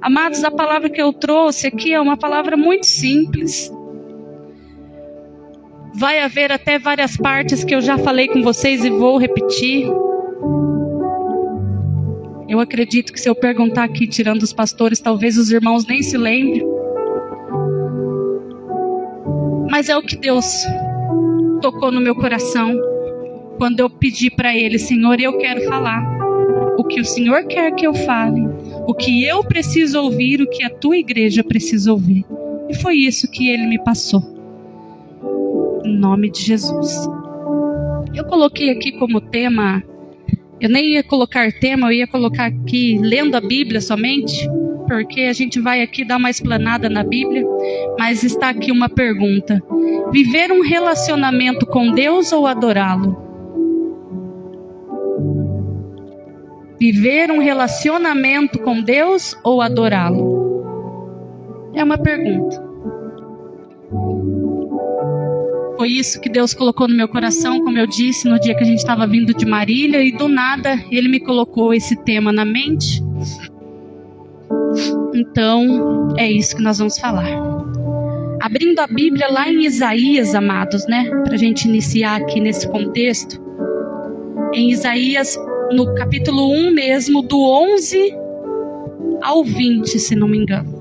Amados, a palavra que eu trouxe aqui é uma palavra muito simples. Vai haver até várias partes que eu já falei com vocês e vou repetir. Eu acredito que se eu perguntar aqui, tirando os pastores, talvez os irmãos nem se lembrem. Mas é o que Deus tocou no meu coração quando eu pedi para Ele: Senhor, eu quero falar o que o Senhor quer que eu fale, o que eu preciso ouvir, o que a tua igreja precisa ouvir. E foi isso que Ele me passou. Em nome de Jesus. Eu coloquei aqui como tema, eu nem ia colocar tema, eu ia colocar aqui lendo a Bíblia somente, porque a gente vai aqui dar uma explanada na Bíblia, mas está aqui uma pergunta: viver um relacionamento com Deus ou adorá-lo? Viver um relacionamento com Deus ou adorá-lo? É uma pergunta. Foi isso que Deus colocou no meu coração, como eu disse, no dia que a gente estava vindo de Marília, e do nada Ele me colocou esse tema na mente. Então, é isso que nós vamos falar. Abrindo a Bíblia lá em Isaías, amados, né? Para a gente iniciar aqui nesse contexto. Em Isaías, no capítulo 1 mesmo, do 11 ao 20, se não me engano.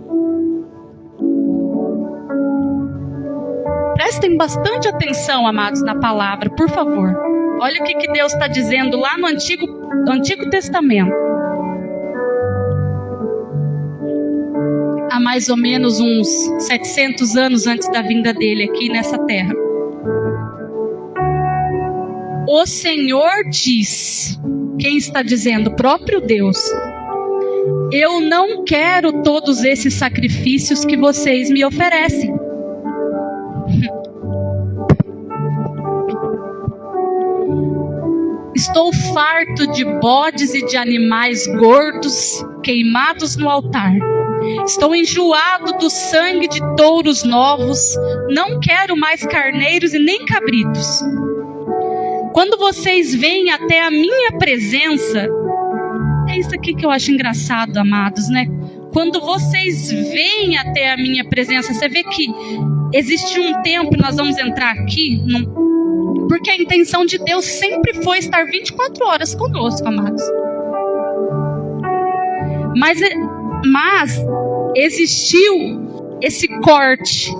Prestem bastante atenção, amados, na palavra, por favor. Olha o que Deus está dizendo lá no Antigo Testamento. Há mais ou menos uns 700 anos antes da vinda dele aqui nessa terra. O Senhor diz, quem está dizendo? O próprio Deus. Eu não quero todos esses sacrifícios que vocês me oferecem. Estou farto de bodes e de animais gordos queimados no altar. Estou enjoado do sangue de touros novos. Não quero mais carneiros e nem cabritos. Quando vocês vêm até a minha presença, é isso aqui que eu acho engraçado, amados, né? Quando vocês vêm até a minha presença, você vê que existe um tempo, nós vamos entrar aqui, porque a intenção de Deus sempre foi estar 24 horas conosco, amados. Mas existiu esse corte,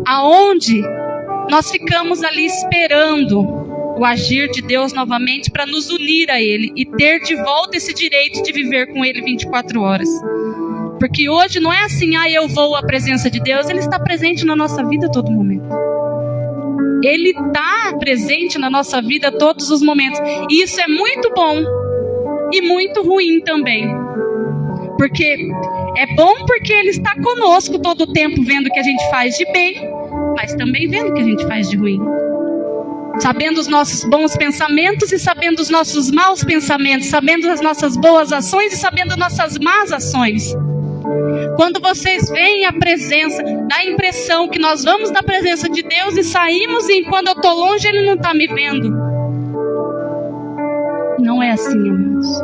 aonde nós ficamos ali esperando o agir de Deus novamente para nos unir a Ele e ter de volta esse direito de viver com Ele 24 horas. Porque hoje não é assim, eu vou à presença de Deus. Ele está presente na nossa vida a todo momento. Ele está presente na nossa vida a todos os momentos. E isso é muito bom e muito ruim também. Porque é bom porque Ele está conosco todo o tempo, vendo o que a gente faz de bem, mas também vendo o que a gente faz de ruim. Sabendo os nossos bons pensamentos e sabendo os nossos maus pensamentos, sabendo as nossas boas ações e sabendo nossas más ações. Quando vocês veem a presença, dá a impressão que nós vamos na presença de Deus e saímos, e quando eu estou longe Ele não está me vendo. Não é assim, amados.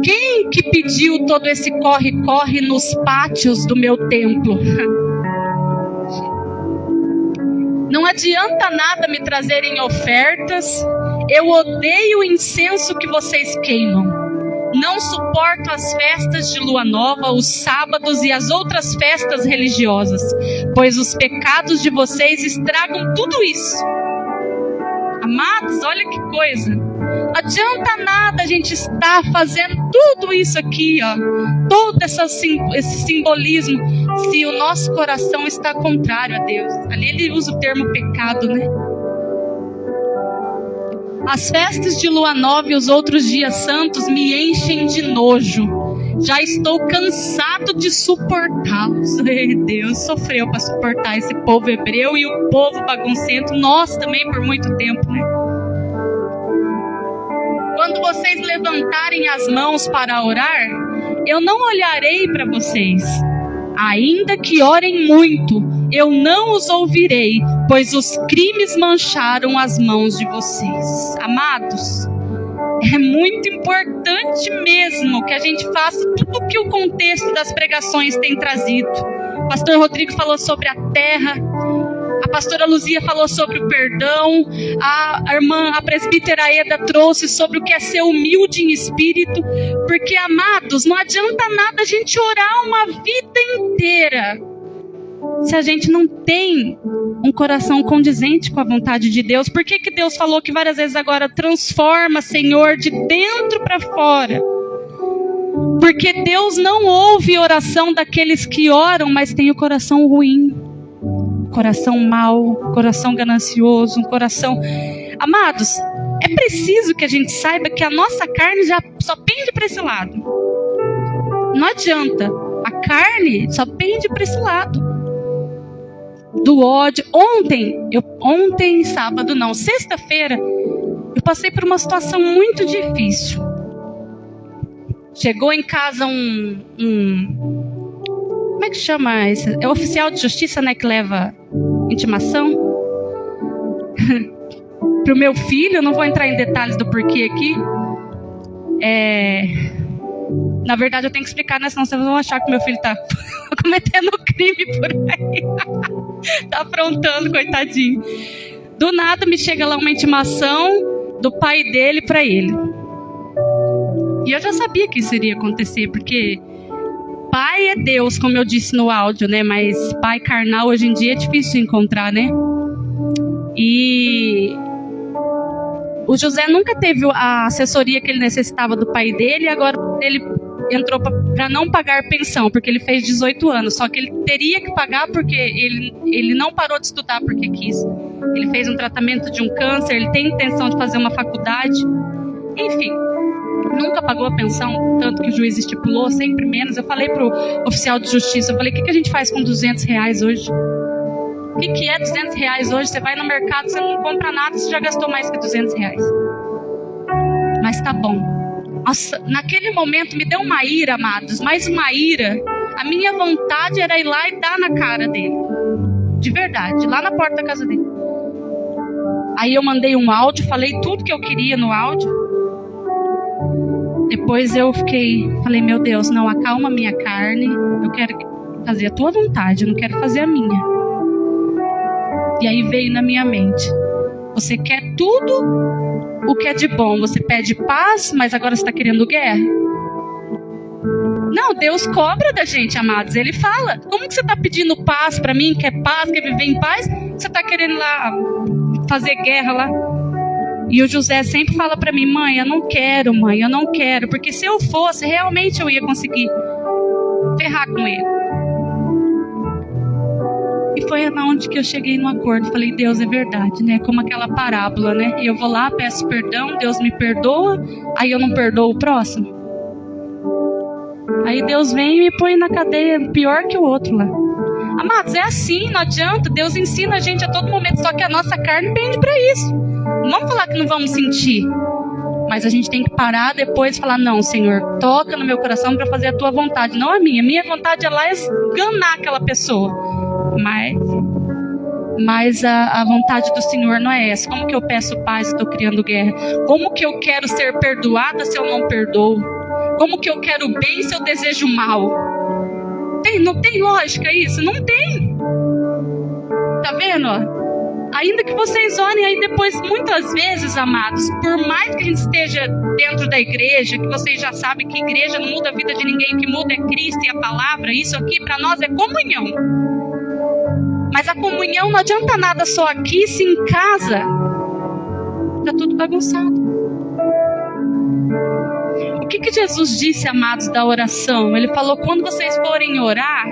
Quem que pediu todo esse corre-corre nos pátios do meu templo? Não adianta nada me trazerem ofertas. Eu odeio o incenso que vocês queimam. Não suporto as festas de lua nova, os sábados e as outras festas religiosas, pois os pecados de vocês estragam tudo isso. Amados, olha que coisa. Não adianta nada a gente estar fazendo tudo isso aqui, todo esse simbolismo, se o nosso coração está contrário a Deus. Ali ele usa o termo pecado, né? As festas de lua nova e os outros dias santos me enchem de nojo. Já estou cansado de suportá-los. Deus sofreu para suportar esse povo hebreu e o povo baguncento. Nós também por muito tempo, né? Quando vocês levantarem as mãos para orar, eu não olharei para vocês. Ainda que orem muito, eu não os ouvirei, pois os crimes mancharam as mãos de vocês. Amados, É muito importante mesmo que a gente faça tudo o que o contexto das pregações tem trazido. O pastor Rodrigo falou sobre a terra, a pastora Luzia falou sobre o perdão, a presbítera Eda trouxe sobre o que é ser humilde em espírito, porque, amados, não adianta nada a gente orar uma vida inteira se a gente não tem um coração condizente com a vontade de Deus. Por que Deus falou que várias vezes agora transforma, Senhor, de dentro para fora? Porque Deus não ouve oração daqueles que oram, mas tem o coração ruim, coração mau, coração ganancioso, um coração... Amados, é preciso que a gente saiba que a nossa carne já só pende para esse lado. Não adianta, a carne só pende para esse lado. Do ódio. Sexta-feira, eu passei por uma situação muito difícil. Chegou em casa como é que chama esse? É o oficial de justiça, né, que leva intimação pro meu filho. Eu não vou entrar em detalhes do porquê aqui. Na verdade eu tenho que explicar, né, senão vocês vão achar que meu filho tá cometendo crime por aí. Tá aprontando, coitadinho. Do nada me chega lá uma intimação do pai dele para ele. E eu já sabia que isso iria acontecer, porque pai é Deus, como eu disse no áudio, né? Mas pai carnal hoje em dia é difícil de encontrar, né? E o José nunca teve a assessoria que ele necessitava do pai dele, e agora ele entrou para não pagar pensão, porque ele fez 18 anos. Só que ele teria que pagar porque ele não parou de estudar porque quis. Ele fez um tratamento de um câncer, ele tem intenção de fazer uma faculdade. Enfim, nunca pagou a pensão, tanto que o juiz estipulou, sempre menos. Eu falei pro oficial de justiça, eu falei, o que a gente faz com R$200 hoje? O que é R$200 hoje? Você vai no mercado, você não compra nada, você já gastou mais que R$200. Mas tá bom. Nossa, naquele momento me deu uma ira, amados, mais uma ira. A minha vontade era ir lá e dar na cara dele. De verdade, lá na porta da casa dele. Aí eu mandei um áudio, falei tudo que eu queria no áudio. Depois eu falei, meu Deus, não, acalma a minha carne. Eu quero fazer a tua vontade, eu não quero fazer a minha. E aí veio na minha mente, você quer tudo o que é de bom, você pede paz, mas agora você está querendo guerra? Não, Deus cobra da gente, amados. Ele fala, como que você está pedindo paz para mim, quer paz, quer viver em paz? Você está querendo lá fazer guerra lá? E o José sempre fala para mim, mãe, eu não quero, porque se eu fosse, realmente eu ia conseguir ferrar com ele. E foi onde que eu cheguei no acordo. Falei, Deus, é verdade, né? Como aquela parábola, né? Eu vou lá, peço perdão, Deus me perdoa, aí eu não perdoo o próximo. Aí Deus vem e me põe na cadeia, pior que o outro lá. Amados, é assim, não adianta. Deus ensina a gente a todo momento, só que a nossa carne pende para isso. Não vamos falar que não vamos sentir, mas a gente tem que parar depois e falar, não, Senhor, toca no meu coração para fazer a tua vontade, não a minha. Minha vontade é lá esganar aquela pessoa. Mas a vontade do Senhor não é essa. Como que eu peço paz se estou criando guerra? Como que eu quero ser perdoada se eu não perdoo? Como que eu quero bem se eu desejo mal? Não tem lógica isso? Não tem. Tá vendo? Ainda que vocês orem aí depois, muitas vezes, amados, por mais que a gente esteja dentro da igreja, que vocês já sabem que igreja não muda a vida de ninguém, que muda é Cristo e a palavra, isso aqui para nós é comunhão. Mas a comunhão não adianta nada só aqui, se em casa está tudo bagunçado. O que Jesus disse, amados, da oração? Ele falou, quando vocês forem orar,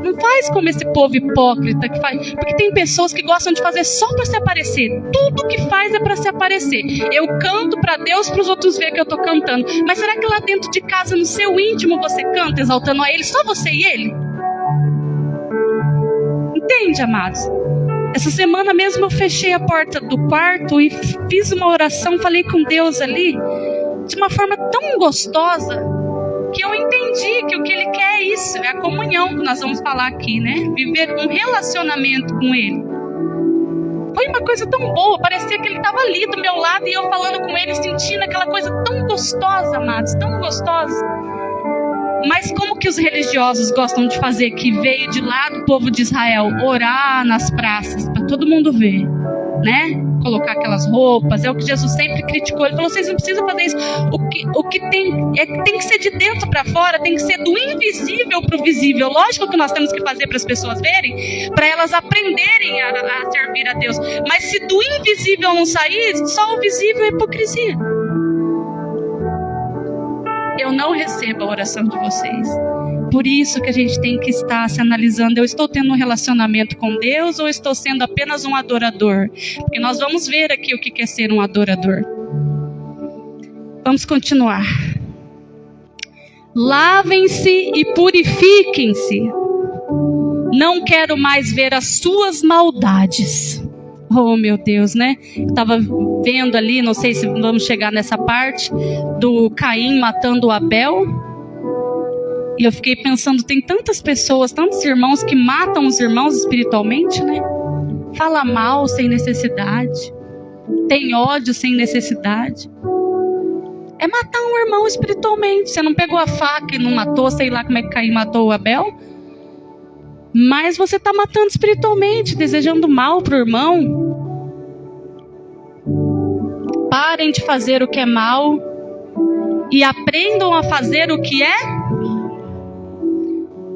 não faz como esse povo hipócrita que faz. Porque tem pessoas que gostam de fazer só para se aparecer. Tudo que faz é para se aparecer. Eu canto para Deus, para os outros verem que eu estou cantando. Mas será que lá dentro de casa, no seu íntimo, você canta exaltando a Ele? Só você e Ele? Entende, amados? Essa semana mesmo eu fechei a porta do quarto e fiz uma oração, falei com Deus ali, de uma forma tão gostosa, que eu entendi que o que Ele quer é isso, é a comunhão que nós vamos falar aqui, né? Viver um relacionamento com Ele. Foi uma coisa tão boa, parecia que ele estava ali do meu lado e eu falando com ele, sentindo aquela coisa tão gostosa, amados, tão gostosa. Mas como que os religiosos gostam de fazer, que veio de lá do povo de Israel, orar nas praças, para todo mundo ver, né? Colocar aquelas roupas, é o que Jesus sempre criticou. Ele falou, vocês não precisam fazer isso. O que tem que ser de dentro para fora, tem que ser do invisível para o visível. Lógico que nós temos que fazer para as pessoas verem, para elas aprenderem a servir a Deus. Mas se do invisível não sair, só o visível é hipocrisia. Eu não recebo a oração de vocês. Por isso que a gente tem que estar se analisando. Eu estou tendo um relacionamento com Deus ou estou sendo apenas um adorador? Porque nós vamos ver aqui o que é ser um adorador. Vamos continuar. Lavem-se e purifiquem-se. Não quero mais ver as suas maldades. Oh, meu Deus, né? Estava vendo ali, não sei se vamos chegar nessa parte, do Caim matando o Abel. E eu fiquei pensando, tem tantas pessoas, tantos irmãos que matam os irmãos espiritualmente, né? Fala mal sem necessidade. Tem ódio sem necessidade. É matar um irmão espiritualmente. Você não pegou a faca e não matou, sei lá como é que Caim matou o Abel. Mas você está matando espiritualmente, desejando mal para o irmão. Parem de fazer o que é mal e aprendam a fazer o que é.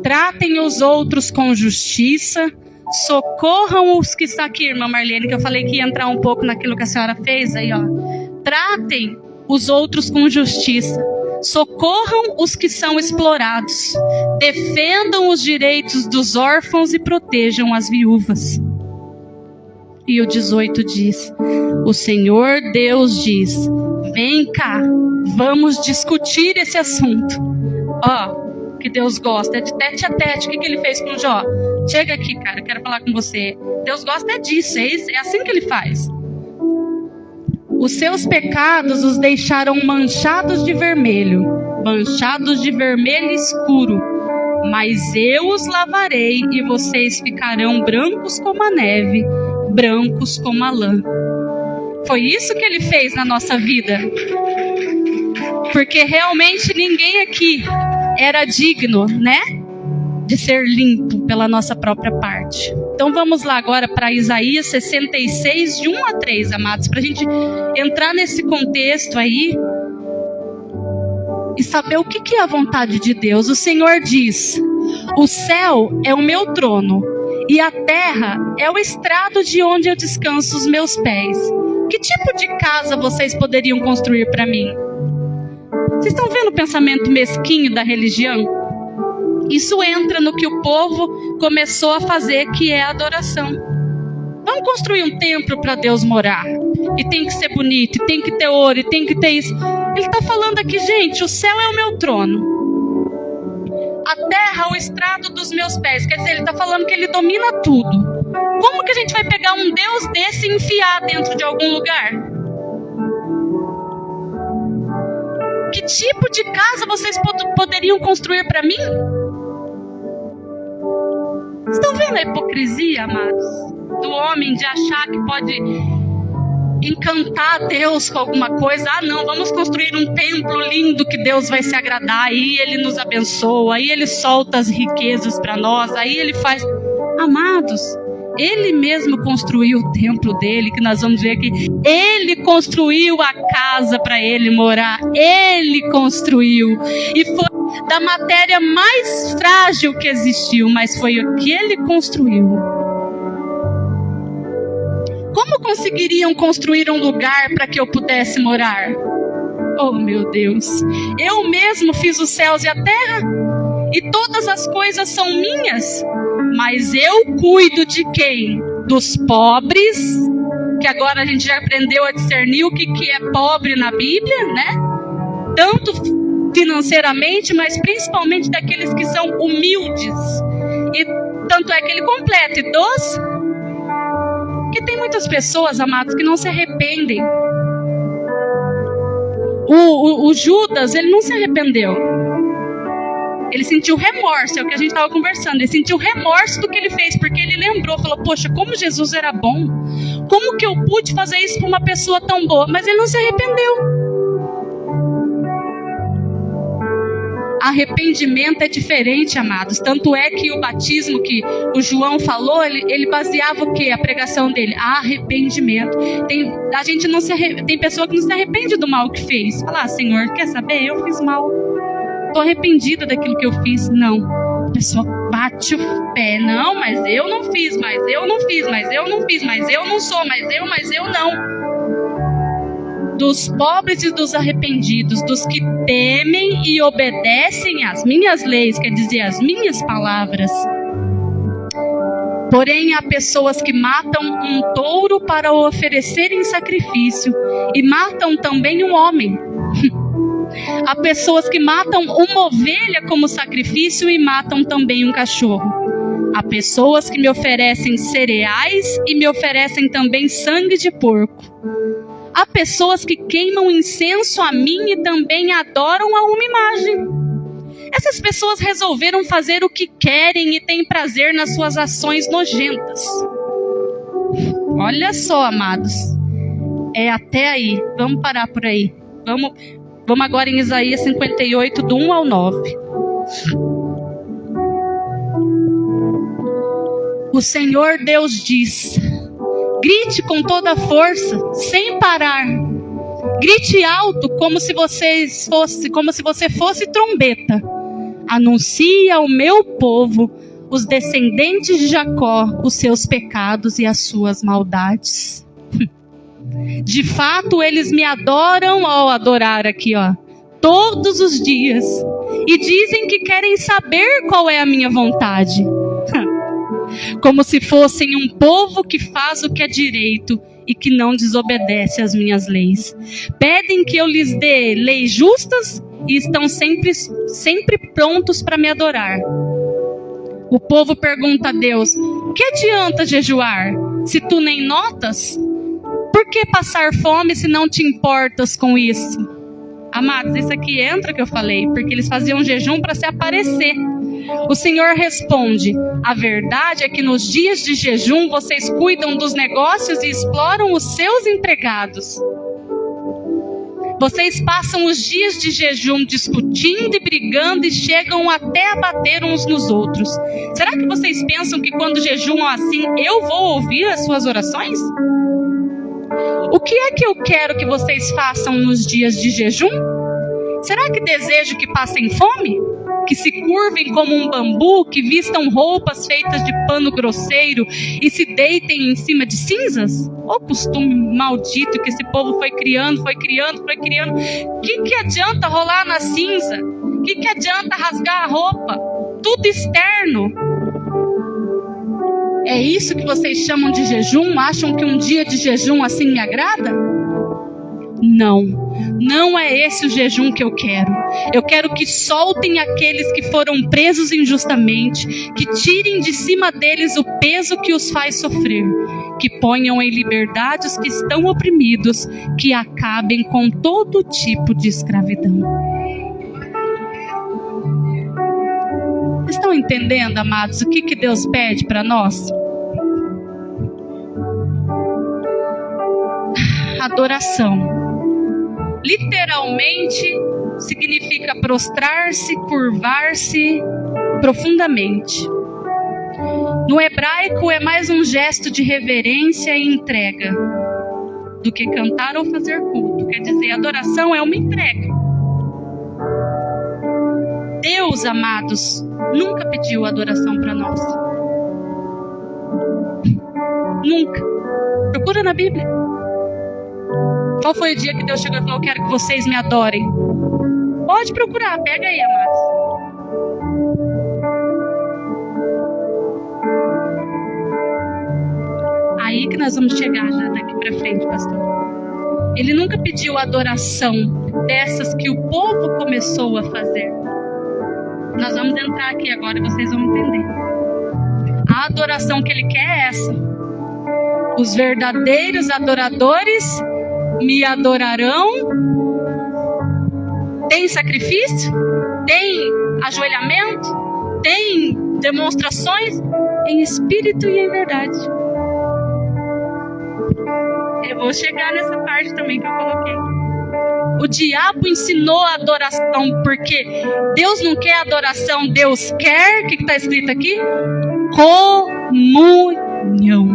Tratem os outros com justiça. Socorram os que estão aqui, irmã Marlene, que eu falei que ia entrar um pouco naquilo que a senhora fez aí, ó. Tratem os outros com justiça. Socorram os que são explorados. Defendam os direitos dos órfãos e protejam as viúvas. E o 18 diz: o Senhor Deus diz: vem cá, vamos discutir esse assunto. Ó, que Deus gosta é de tete a tete. O que ele fez com Jó? Chega aqui, cara, eu quero falar com você. Deus gosta é disso, é assim que ele faz. Os seus pecados os deixaram manchados de vermelho escuro. Mas eu os lavarei e vocês ficarão brancos como a neve, brancos como a lã. Foi isso que ele fez na nossa vida. Porque realmente ninguém aqui era digno, né, de ser limpo pela nossa própria parte. Então vamos lá agora para Isaías 66, de 1 a 3, amados, para a gente entrar nesse contexto aí e saber o que é a vontade de Deus. O Senhor diz: o céu é o meu trono e a terra é o estrado de onde eu descanso os meus pés. Que tipo de casa vocês poderiam construir para mim? Vocês estão vendo o pensamento mesquinho da religião? Isso entra no que o povo começou a fazer, que é a adoração. Vamos construir um templo para Deus morar. E tem que ser bonito, e tem que ter ouro, e tem que ter isso. Ele está falando aqui, gente, o céu é o meu trono. A terra, o estrado dos meus pés. Quer dizer, ele está falando que ele domina tudo. Como que a gente vai pegar um Deus desse e enfiar dentro de algum lugar? Que tipo de casa vocês poderiam construir para mim? Estão vendo a hipocrisia, amados? Do homem de achar que pode encantar Deus com alguma coisa. Ah, não, vamos construir um templo lindo que Deus vai se agradar. Aí Ele nos abençoa, aí Ele solta as riquezas para nós, aí Ele faz... Amados, Ele mesmo construiu o templo dele, que nós vamos ver aqui. Ele construiu a casa para Ele morar. Ele construiu. E foi da matéria mais frágil que existiu, mas foi o que Ele construiu. Como conseguiriam construir um lugar para que eu pudesse morar? Oh, meu Deus! Eu mesmo fiz os céus e a terra, e todas as coisas são minhas. Mas eu cuido de quem? Dos pobres, que agora a gente já aprendeu a discernir o que é pobre na Bíblia, né? Tanto financeiramente, mas principalmente daqueles que são humildes. E tanto é que ele completa, e dos... Porque tem muitas pessoas, amados, que não se arrependem. O Judas, ele não se arrependeu. Ele sentiu remorso, é o que a gente estava conversando. Ele sentiu remorso do que ele fez, porque ele lembrou, falou, poxa, como Jesus era bom. Como que eu pude fazer isso para uma pessoa tão boa? Mas ele não se arrependeu. Arrependimento é diferente, amados. Tanto é que o batismo que o João falou, ele baseava o quê? A pregação dele? Arrependimento. Tem pessoa que não se arrepende do mal que fez. Fala, Senhor, quer saber? Eu fiz mal. Estou arrependida daquilo que eu fiz. Não. A pessoa bate o pé. Não, mas eu não fiz, mas eu não fiz, mas eu não fiz, mas eu não sou, mas eu não. Dos pobres e dos arrependidos, dos que temem e obedecem às minhas leis, quer dizer, às minhas palavras. Porém, há pessoas que matam um touro para o oferecer em sacrifício e matam também um homem. Há pessoas que matam uma ovelha como sacrifício e matam também um cachorro. Há pessoas que me oferecem cereais e me oferecem também sangue de porco. Há pessoas que queimam incenso a mim e também adoram a uma imagem. Essas pessoas resolveram fazer o que querem e têm prazer nas suas ações nojentas. Olha só, amados. É até aí. Vamos parar por aí. Vamos agora em Isaías 58, do 1 ao 9. O Senhor Deus diz: grite com toda a força, sem parar. Grite alto, como se você fosse trombeta. Anuncie ao meu povo, os descendentes de Jacó, os seus pecados e as suas maldades. De fato, eles me adoram, adorar aqui, todos os dias. E dizem que querem saber qual é a minha vontade. Como se fossem um povo que faz o que é direito e que não desobedece às minhas leis. Pedem que eu lhes dê leis justas e estão sempre prontos para me adorar. O povo pergunta a Deus: que adianta jejuar, se tu nem notas? Por que passar fome se não te importas com isso? Amados, isso aqui entra que eu falei, porque eles faziam jejum para se aparecer. O Senhor responde: a verdade é que nos dias de jejum vocês cuidam dos negócios e exploram os seus empregados. Vocês passam os dias de jejum discutindo e brigando e chegam até a bater uns nos outros. Será que vocês pensam que quando jejumam assim, eu vou ouvir as suas orações? O que é que eu quero que vocês façam nos dias de jejum? Será que desejo que passem fome? Que se curvem como um bambu, que vistam roupas feitas de pano grosseiro e se deitem em cima de cinzas? Ô costume maldito que esse povo foi criando. Que adianta rolar na cinza? Que adianta rasgar a roupa? Tudo externo. É isso que vocês chamam de jejum? Acham que um dia de jejum assim me agrada? Não é esse o jejum que eu quero. Eu quero que soltem aqueles que foram presos injustamente, que tirem de cima deles o peso que os faz sofrer, que ponham em liberdade os que estão oprimidos, que acabem com todo tipo de escravidão. Estão entendendo, amados, o que Deus pede para nós? Adoração. Literalmente significa prostrar-se, curvar-se profundamente. No hebraico é mais um gesto de reverência e entrega do que cantar ou fazer culto. Quer dizer, adoração é uma entrega. Deus, amados, nunca pediu adoração para nós. Nunca. Procura na Bíblia. Qual foi o dia que Deus chegou e falou: eu quero que vocês me adorem? Pode procurar, pega aí, amados. Aí que nós vamos chegar já daqui para frente, pastor. Ele nunca pediu adoração dessas que o povo começou a fazer. Nós vamos entrar aqui agora e vocês vão entender. A adoração que ele quer é essa. Os verdadeiros adoradores me adorarão Tem sacrifício? Tem ajoelhamento? Tem demonstrações? Em espírito e em verdade. Eu vou chegar nessa parte também que eu coloquei. O diabo ensinou a adoração, porque Deus não quer adoração, Deus quer, o que está escrito aqui? Comunhão.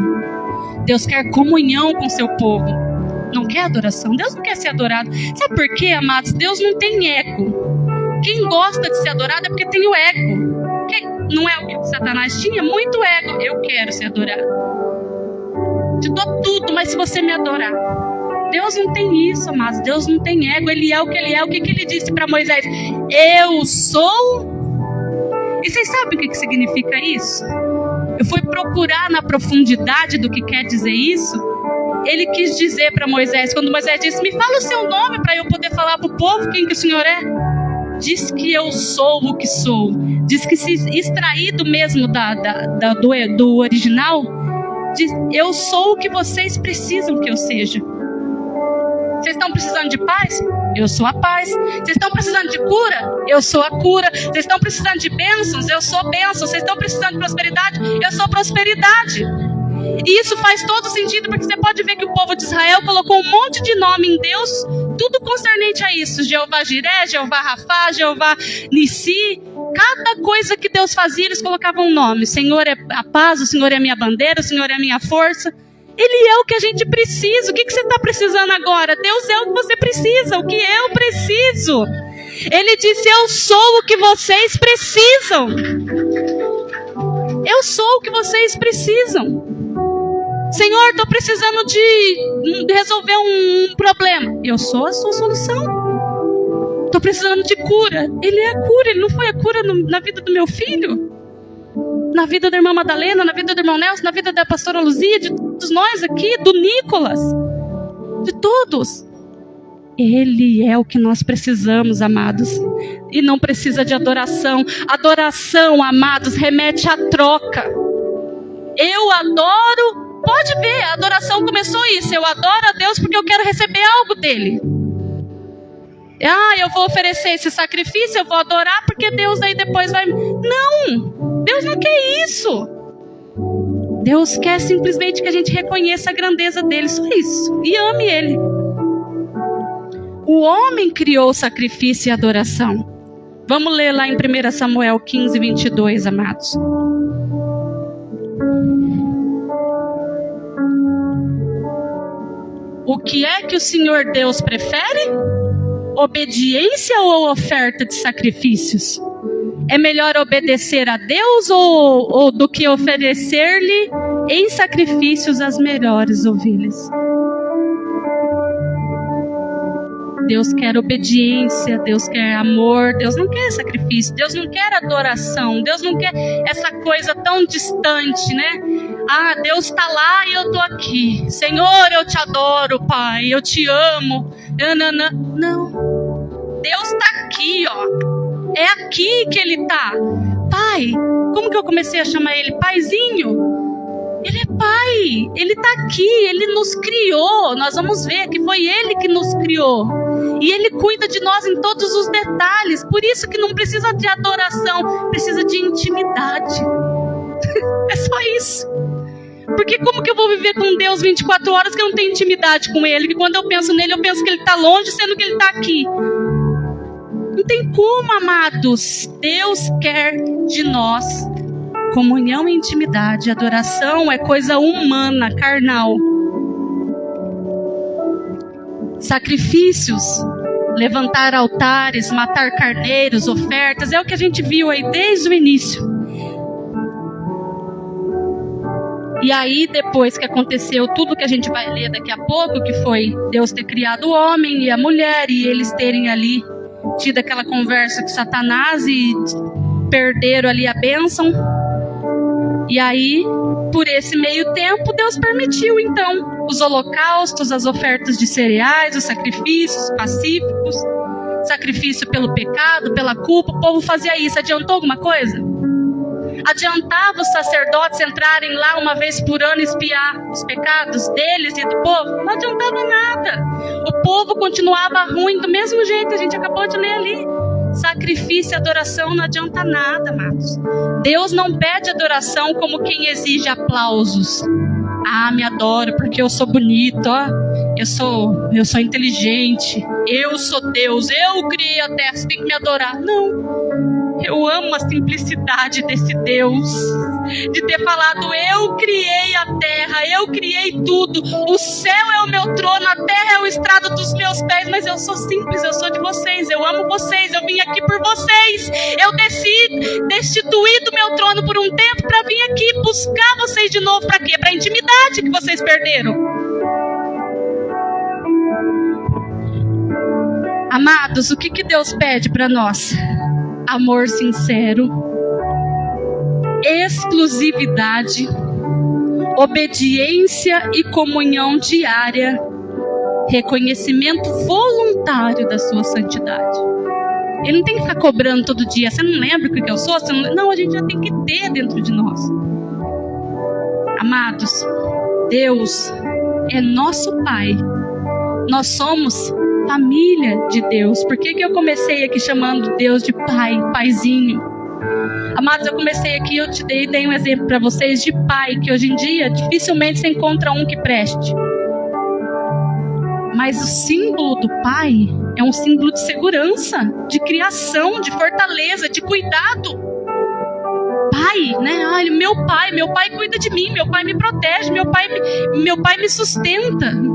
Deus quer comunhão com seu povo. Não quer adoração, Deus não quer ser adorado. Sabe por quê, amados? Deus não tem ego. Quem gosta de ser adorado é porque tem o ego. Não é o que Satanás tinha? Muito ego. Eu quero ser adorado. Te dou tudo, mas se você me adorar. Deus não tem isso, amados. Deus não tem ego. Ele é o que ele é. O que ele disse para Moisés? Eu sou. E vocês sabem o que significa isso? Eu fui procurar na profundidade do que quer dizer isso. Ele quis dizer para Moisés, quando Moisés disse, me fala o seu nome para eu poder falar para o povo quem que o Senhor é. Diz que eu sou o que sou. Diz que se extraído mesmo do original, diz, eu sou o que vocês precisam que eu seja. Vocês estão precisando de paz? Eu sou a paz. Vocês estão precisando de cura? Eu sou a cura. Vocês estão precisando de bênçãos? Eu sou bênção. Vocês estão precisando de prosperidade? Eu sou prosperidade. E isso faz todo sentido, porque você pode ver que o povo de Israel colocou um monte de nome em Deus, tudo concernente a isso. Jeová Jiré, Jeová Rafá, Jeová Nissi. Cada coisa que Deus fazia, eles colocavam um nome. O Senhor é a paz, o Senhor é a minha bandeira, o Senhor é a minha força. Ele é o que a gente precisa. O que você está precisando agora? Deus é o que você precisa, o que eu preciso. Ele disse, eu sou o que vocês precisam. Eu sou o que vocês precisam. Senhor, estou precisando de resolver um problema. Eu sou a sua solução. Estou precisando de cura. Ele é a cura. Ele não foi a cura na vida do meu filho? Na vida da irmã Madalena, na vida do irmão Nelson, na vida da pastora Luzia, de todos nós aqui, do Nicolas, de todos. Ele é o que nós precisamos, amados. E não precisa de adoração. Adoração, amados, remete à troca. Eu adoro. Pode ver, a adoração começou isso. Eu adoro a Deus porque eu quero receber algo dele. Eu vou oferecer esse sacrifício, eu vou adorar porque Deus aí depois vai... Não, Deus não quer isso. Deus quer simplesmente que a gente reconheça a grandeza dele, só isso. E ame ele. O homem criou o sacrifício e a adoração. Vamos ler lá em 1 Samuel 15, 22, amados. O que é que o Senhor Deus prefere? Obediência ou oferta de sacrifícios? É melhor obedecer a Deus ou do que oferecer-lhe em sacrifícios as melhores ovelhas? Deus quer obediência, Deus quer amor, Deus não quer sacrifício, Deus não quer adoração, Deus não quer essa coisa tão distante, né? Deus está lá e eu estou aqui. Senhor, eu te adoro, Pai, eu te amo. Não, Deus está aqui, ó. É aqui que Ele está. Pai, como que eu comecei a chamar Ele? Paizinho. Ele é Pai, Ele está aqui, Ele nos criou. Nós vamos ver que foi Ele que nos criou. E Ele cuida de nós em todos os detalhes. Por isso que não precisa de adoração, precisa de intimidade. É só isso. Porque como que eu vou viver com Deus 24 horas que eu não tenho intimidade com Ele? Que quando eu penso nele, eu penso que Ele está longe, sendo que Ele está aqui. Não tem como, amados. Deus quer de nós comunhão e intimidade. Adoração é coisa humana, carnal. Sacrifícios, levantar altares, matar carneiros, ofertas, é o que a gente viu aí desde o início. E aí, depois que aconteceu tudo que a gente vai ler daqui a pouco, que foi Deus ter criado o homem e a mulher, e eles terem ali tido aquela conversa com Satanás e perderam ali a bênção. E aí, por esse meio tempo, Deus permitiu, então, os holocaustos, as ofertas de cereais, os sacrifícios pacíficos, sacrifício pelo pecado, pela culpa. O povo fazia isso. Adiantou alguma coisa? Adiantava os sacerdotes entrarem lá uma vez por ano e espiar os pecados deles e do povo? Não adiantava nada. O povo continuava ruim do mesmo jeito, a gente acabou de ler ali. Sacrifício e adoração não adianta nada, amados. Deus não pede adoração como quem exige aplausos. Ah, me adoro porque eu sou bonito, ó. Eu sou inteligente, eu sou Deus, eu criei a terra, você tem que me adorar. Não. Eu amo a simplicidade desse Deus, de ter falado, eu criei a terra, eu criei tudo, o céu é o meu trono, a terra é o estrado dos meus pés, mas eu sou simples, eu sou de vocês, eu amo vocês, eu vim aqui por vocês, eu destituí do meu trono por um tempo para vir aqui buscar vocês de novo, para quê? Para a intimidade que vocês perderam. Amados, o que Deus pede para nós? Amor sincero, exclusividade, obediência e comunhão diária, reconhecimento voluntário da sua santidade. Ele não tem que ficar cobrando todo dia. Você não lembra o que eu sou? Não, a gente já tem que ter dentro de nós. Amados, Deus é nosso Pai. Nós somos família de Deus. Por que eu comecei aqui chamando Deus de Pai, Paizinho? Amados, eu comecei aqui, eu te dei um exemplo para vocês de pai, que hoje em dia dificilmente se encontra um que preste. Mas o símbolo do pai é um símbolo de segurança, de criação, de fortaleza, de cuidado. Pai, né? Ah, meu pai cuida de mim, meu pai me protege, meu pai me sustenta.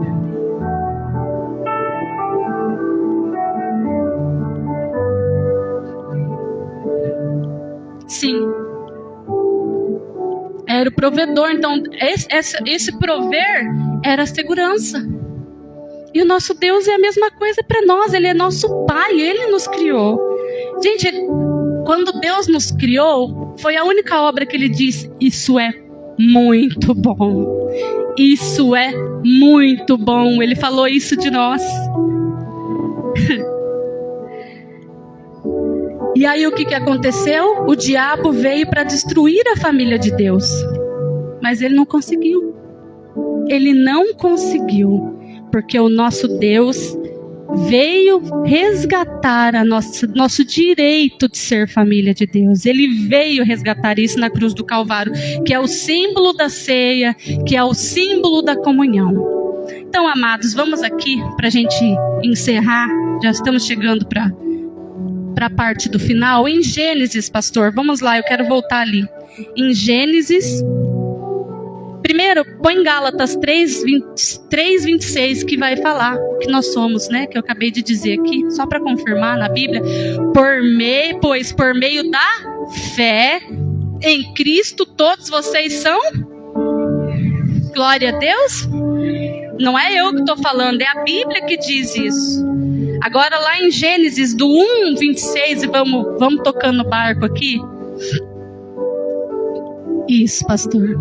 Sim, era o provedor. Então esse prover era a segurança. E o nosso Deus é a mesma coisa para nós. Ele é nosso Pai, Ele nos criou. Gente, quando Deus nos criou, foi a única obra que Ele disse: isso é muito bom, isso é muito bom. Ele falou isso de nós. E aí o que aconteceu? O diabo veio para destruir a família de Deus. Mas ele não conseguiu. Ele não conseguiu. Porque o nosso Deus veio resgatar nosso direito de ser família de Deus. Ele veio resgatar isso na cruz do Calvário, que é o símbolo da ceia, que é o símbolo da comunhão. Então, amados, vamos aqui para a gente encerrar. Já estamos chegando para a parte do final. Em Gênesis, pastor, vamos lá, eu quero voltar ali. Em Gênesis, primeiro, põe em Gálatas 3:26, que vai falar que nós somos, né? Que eu acabei de dizer aqui, só para confirmar na Bíblia. Pois por meio da fé em Cristo, todos vocês são? Glória a Deus. Não é eu que estou falando, é a Bíblia que diz isso. Agora lá em Gênesis do 1:26, e vamos tocando o barco aqui. Isso, pastor.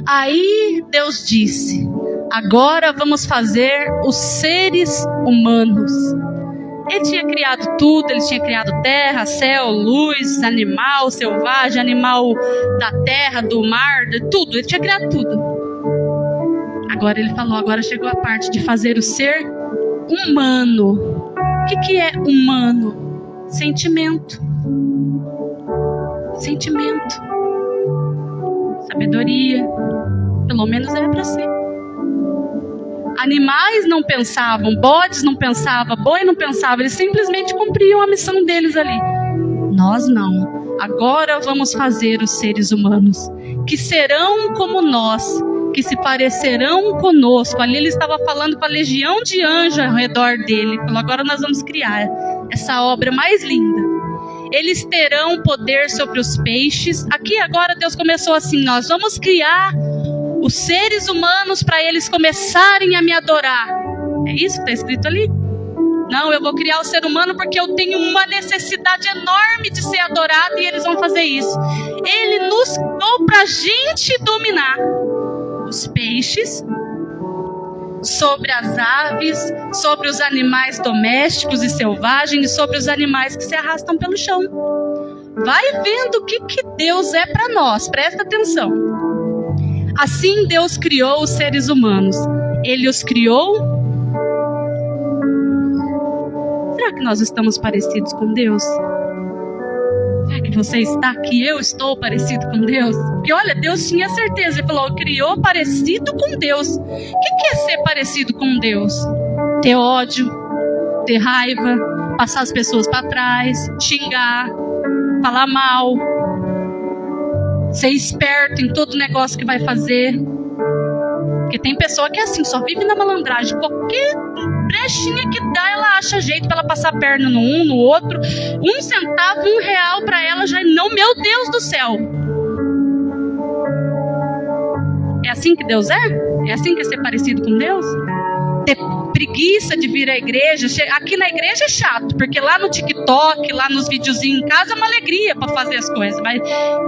Aí Deus disse: agora vamos fazer os seres humanos. Ele tinha criado tudo, ele tinha criado terra, céu, luz, animal selvagem, animal da terra, do mar, de tudo. Ele tinha criado tudo. Agora ele falou, agora chegou a parte de fazer o ser humano. O que é humano? Sentimento. Sentimento. Sabedoria. Pelo menos é para ser. Animais não pensavam, bodes não pensavam, boi não pensava, eles simplesmente cumpriam a missão deles ali. Nós não. Agora vamos fazer os seres humanos, que serão como nós, que se parecerão conosco. Ali ele estava falando com a legião de anjos ao redor dele. Falou, agora nós vamos criar essa obra mais linda. Eles terão poder sobre os peixes. Aqui agora Deus começou assim, nós vamos criar os seres humanos para eles começarem a me adorar. É isso que está escrito ali? Não, eu vou criar o ser humano porque eu tenho uma necessidade enorme de ser adorado e eles vão fazer isso. Ele nos criou para a gente dominar os peixes, sobre as aves, sobre os animais domésticos e selvagens, e sobre os animais que se arrastam pelo chão. Vai vendo o que Deus é para nós, presta atenção. Assim Deus criou os seres humanos. Ele os criou. Será que nós estamos parecidos com Deus? Será que você está, que eu estou parecido com Deus? Porque olha, Deus tinha certeza, Ele falou, criou parecido com Deus. O que é ser parecido com Deus? Ter ódio, ter raiva, passar as pessoas para trás, xingar, falar mal, ser esperto em todo negócio que vai fazer. Porque tem pessoa que é assim, só vive na malandragem. Qualquer brechinha que dá, ela acha jeito para ela passar a perna no um, no outro. 1 centavo, R$1 para ela já não, meu Deus do céu. É assim que Deus é? É assim que é ser parecido com Deus? Ter preguiça de vir à igreja. Aqui na igreja é chato, porque lá no TikTok, lá nos videozinhos em casa é uma alegria para fazer as coisas. Mas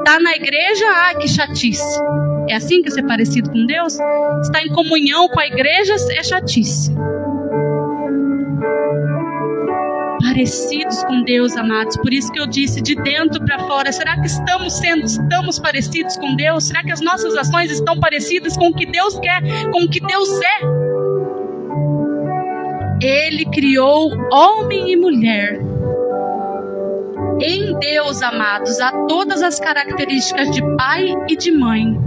tá na igreja, que chatice. É assim que é ser parecido com Deus? Estar em comunhão com a igreja é chatice. Parecidos com Deus, amados. Por isso que eu disse, de dentro para fora, será que estamos parecidos com Deus? Será que as nossas ações estão parecidas com o que Deus quer, com o que Deus é? Ele criou homem e mulher. Em Deus, amados, há todas as características de pai e de mãe.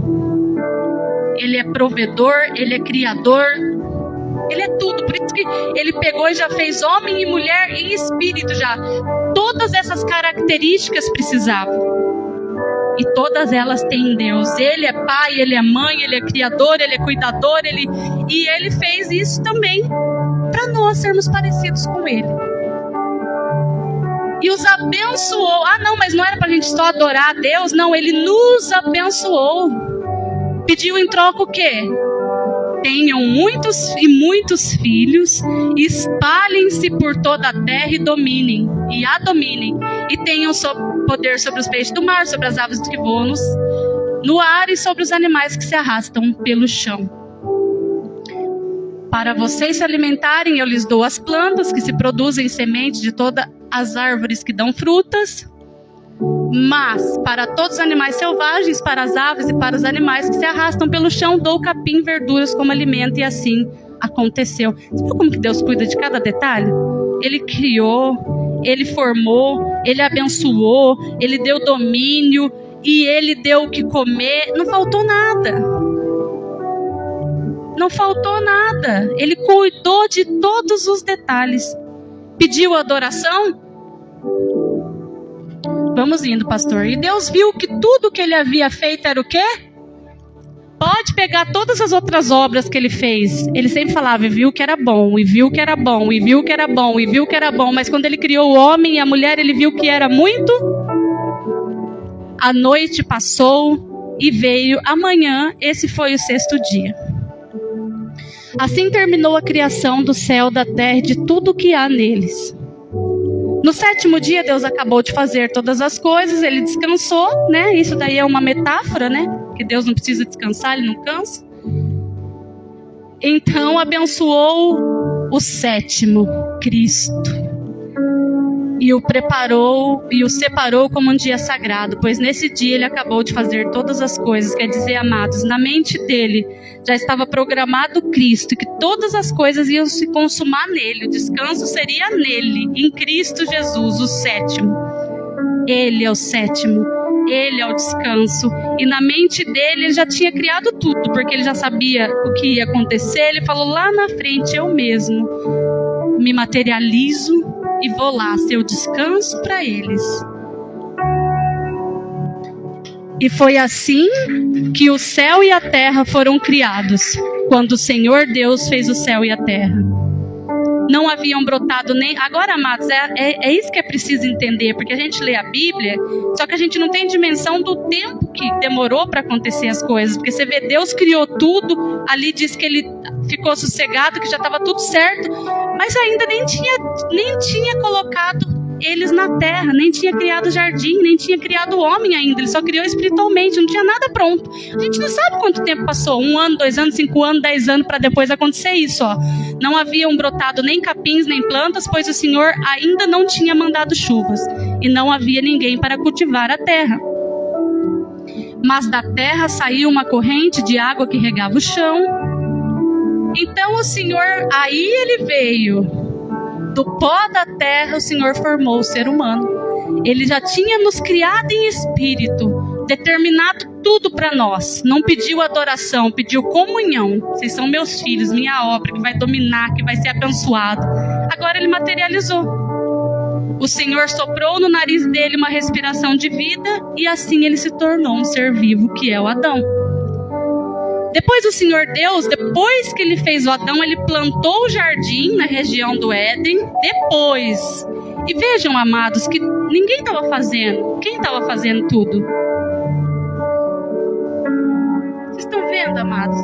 Ele é provedor, Ele é criador, Ele é tudo. Por isso que Ele pegou e já fez homem e mulher em espírito já. Todas essas características precisavam. E todas elas têm em Deus. Ele é pai, Ele é mãe, Ele é criador, Ele é cuidador. E Ele fez isso também para nós sermos parecidos com Ele. E os abençoou. Não, mas não era para a gente só adorar a Deus. Não, Ele nos abençoou. Pediu em troca o quê? Tenham muitos e muitos filhos, espalhem-se por toda a terra e dominem, e a dominem, e tenham poder sobre os peixes do mar, sobre as aves que voam no ar e sobre os animais que se arrastam pelo chão. Para vocês se alimentarem, eu lhes dou as plantas que se produzem sementes de todas as árvores que dão frutas. Mas para todos os animais selvagens, para as aves e para os animais que se arrastam pelo chão, dou capim, verduras como alimento, e assim aconteceu. Você viu como que Deus cuida de cada detalhe? Ele criou, Ele formou, Ele abençoou, Ele deu domínio, e Ele deu o que comer. Não faltou nada. Não faltou nada. Ele cuidou de todos os detalhes. Pediu adoração? Vamos indo, pastor. E Deus viu que tudo que Ele havia feito era o quê? Pode pegar todas as outras obras que Ele fez. Ele sempre falava, e viu que era bom, e viu que era bom, e viu que era bom, e viu que era bom. Mas quando Ele criou o homem e a mulher, Ele viu que era muito. A noite passou e veio amanhã. Esse foi o 6º dia. Assim terminou a criação do céu, da terra e de tudo que há neles. No 7º dia, Deus acabou de fazer todas as coisas, Ele descansou, né? Isso daí é uma metáfora, né? Que Deus não precisa descansar, Ele não cansa. Então, abençoou o 7º, Cristo. E o preparou e o separou como um dia sagrado, pois nesse dia Ele acabou de fazer todas as coisas. Quer dizer, amados, na mente dele já estava programado Cristo, que todas as coisas iam se consumar nele, o descanso seria nele, em Cristo Jesus, o 7º. Ele é o 7º, Ele é o descanso, e na mente dele Ele já tinha criado tudo, porque Ele já sabia o que ia acontecer. Ele falou, lá na frente eu mesmo me materializo e vou lá ser o descanso para eles. E foi assim que o céu e a terra foram criados, quando o Senhor Deus fez o céu e a terra. Não haviam brotado nem... Agora, amados, é isso que é preciso entender, porque a gente lê a Bíblia, só que a gente não tem dimensão do tempo que demorou para acontecer as coisas. Porque você vê, Deus criou tudo, ali diz que Ele ficou sossegado, que já estava tudo certo, mas ainda nem tinha colocado eles na terra, nem tinha criado jardim, nem tinha criado o homem ainda, ele só criou espiritualmente, não tinha nada pronto. A gente não sabe quanto tempo passou, 1 ano, 2 anos, 5 anos, 10 anos, para depois acontecer isso, ó. Não haviam brotado nem capins, nem plantas, pois o Senhor ainda não tinha mandado chuvas, e não havia ninguém para cultivar a terra. Mas da terra saiu uma corrente de água que regava o chão. Então o Senhor, aí ele veio. Do pó da terra o Senhor formou o ser humano. Ele já tinha nos criado em espírito, determinado tudo para nós. Não pediu adoração, pediu comunhão. Vocês são meus filhos, minha obra, que vai dominar, que vai ser abençoado. Agora ele materializou. O Senhor soprou no nariz dele uma respiração de vida e assim ele se tornou um ser vivo, que é o Adão. Depois o Senhor Deus, depois que ele fez o Adão, ele plantou o jardim na região do Éden, depois. E vejam, amados, que ninguém estava fazendo. Quem estava fazendo tudo? Vocês estão vendo, amados?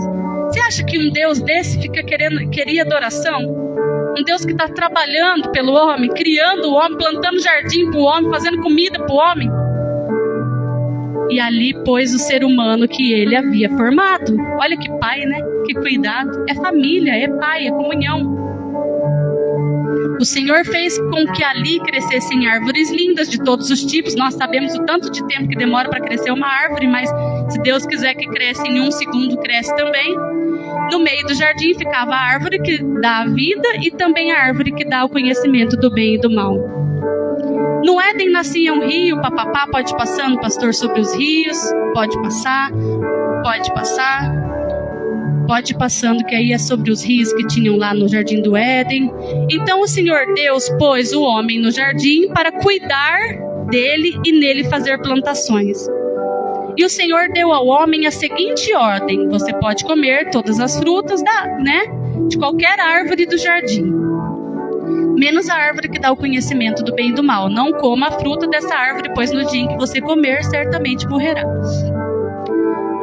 Você acha que um Deus desse queria adoração? Um Deus que está trabalhando pelo homem, criando o homem, plantando jardim para o homem, fazendo comida para o homem? E ali pôs o ser humano que ele havia formado. Olha que pai, né? Que cuidado. É família, é pai, é comunhão. O Senhor fez com que ali crescessem árvores lindas de todos os tipos. Nós sabemos o tanto de tempo que demora para crescer uma árvore, mas se Deus quiser que cresça em 1 segundo, cresce também. No meio do jardim ficava a árvore que dá a vida e também a árvore que dá o conhecimento do bem e do mal. No Éden nascia um rio, papapá, pode ir passando, pastor, sobre os rios, pode passar, pode ir passando, que aí é sobre os rios que tinham lá no jardim do Éden. Então o Senhor Deus pôs o homem no jardim para cuidar dele e nele fazer plantações. E o Senhor deu ao homem a seguinte ordem: você pode comer todas as frutas de qualquer árvore do jardim, menos a árvore que dá o conhecimento do bem e do mal. Não coma a fruta dessa árvore, pois no dia em que você comer, certamente morrerá.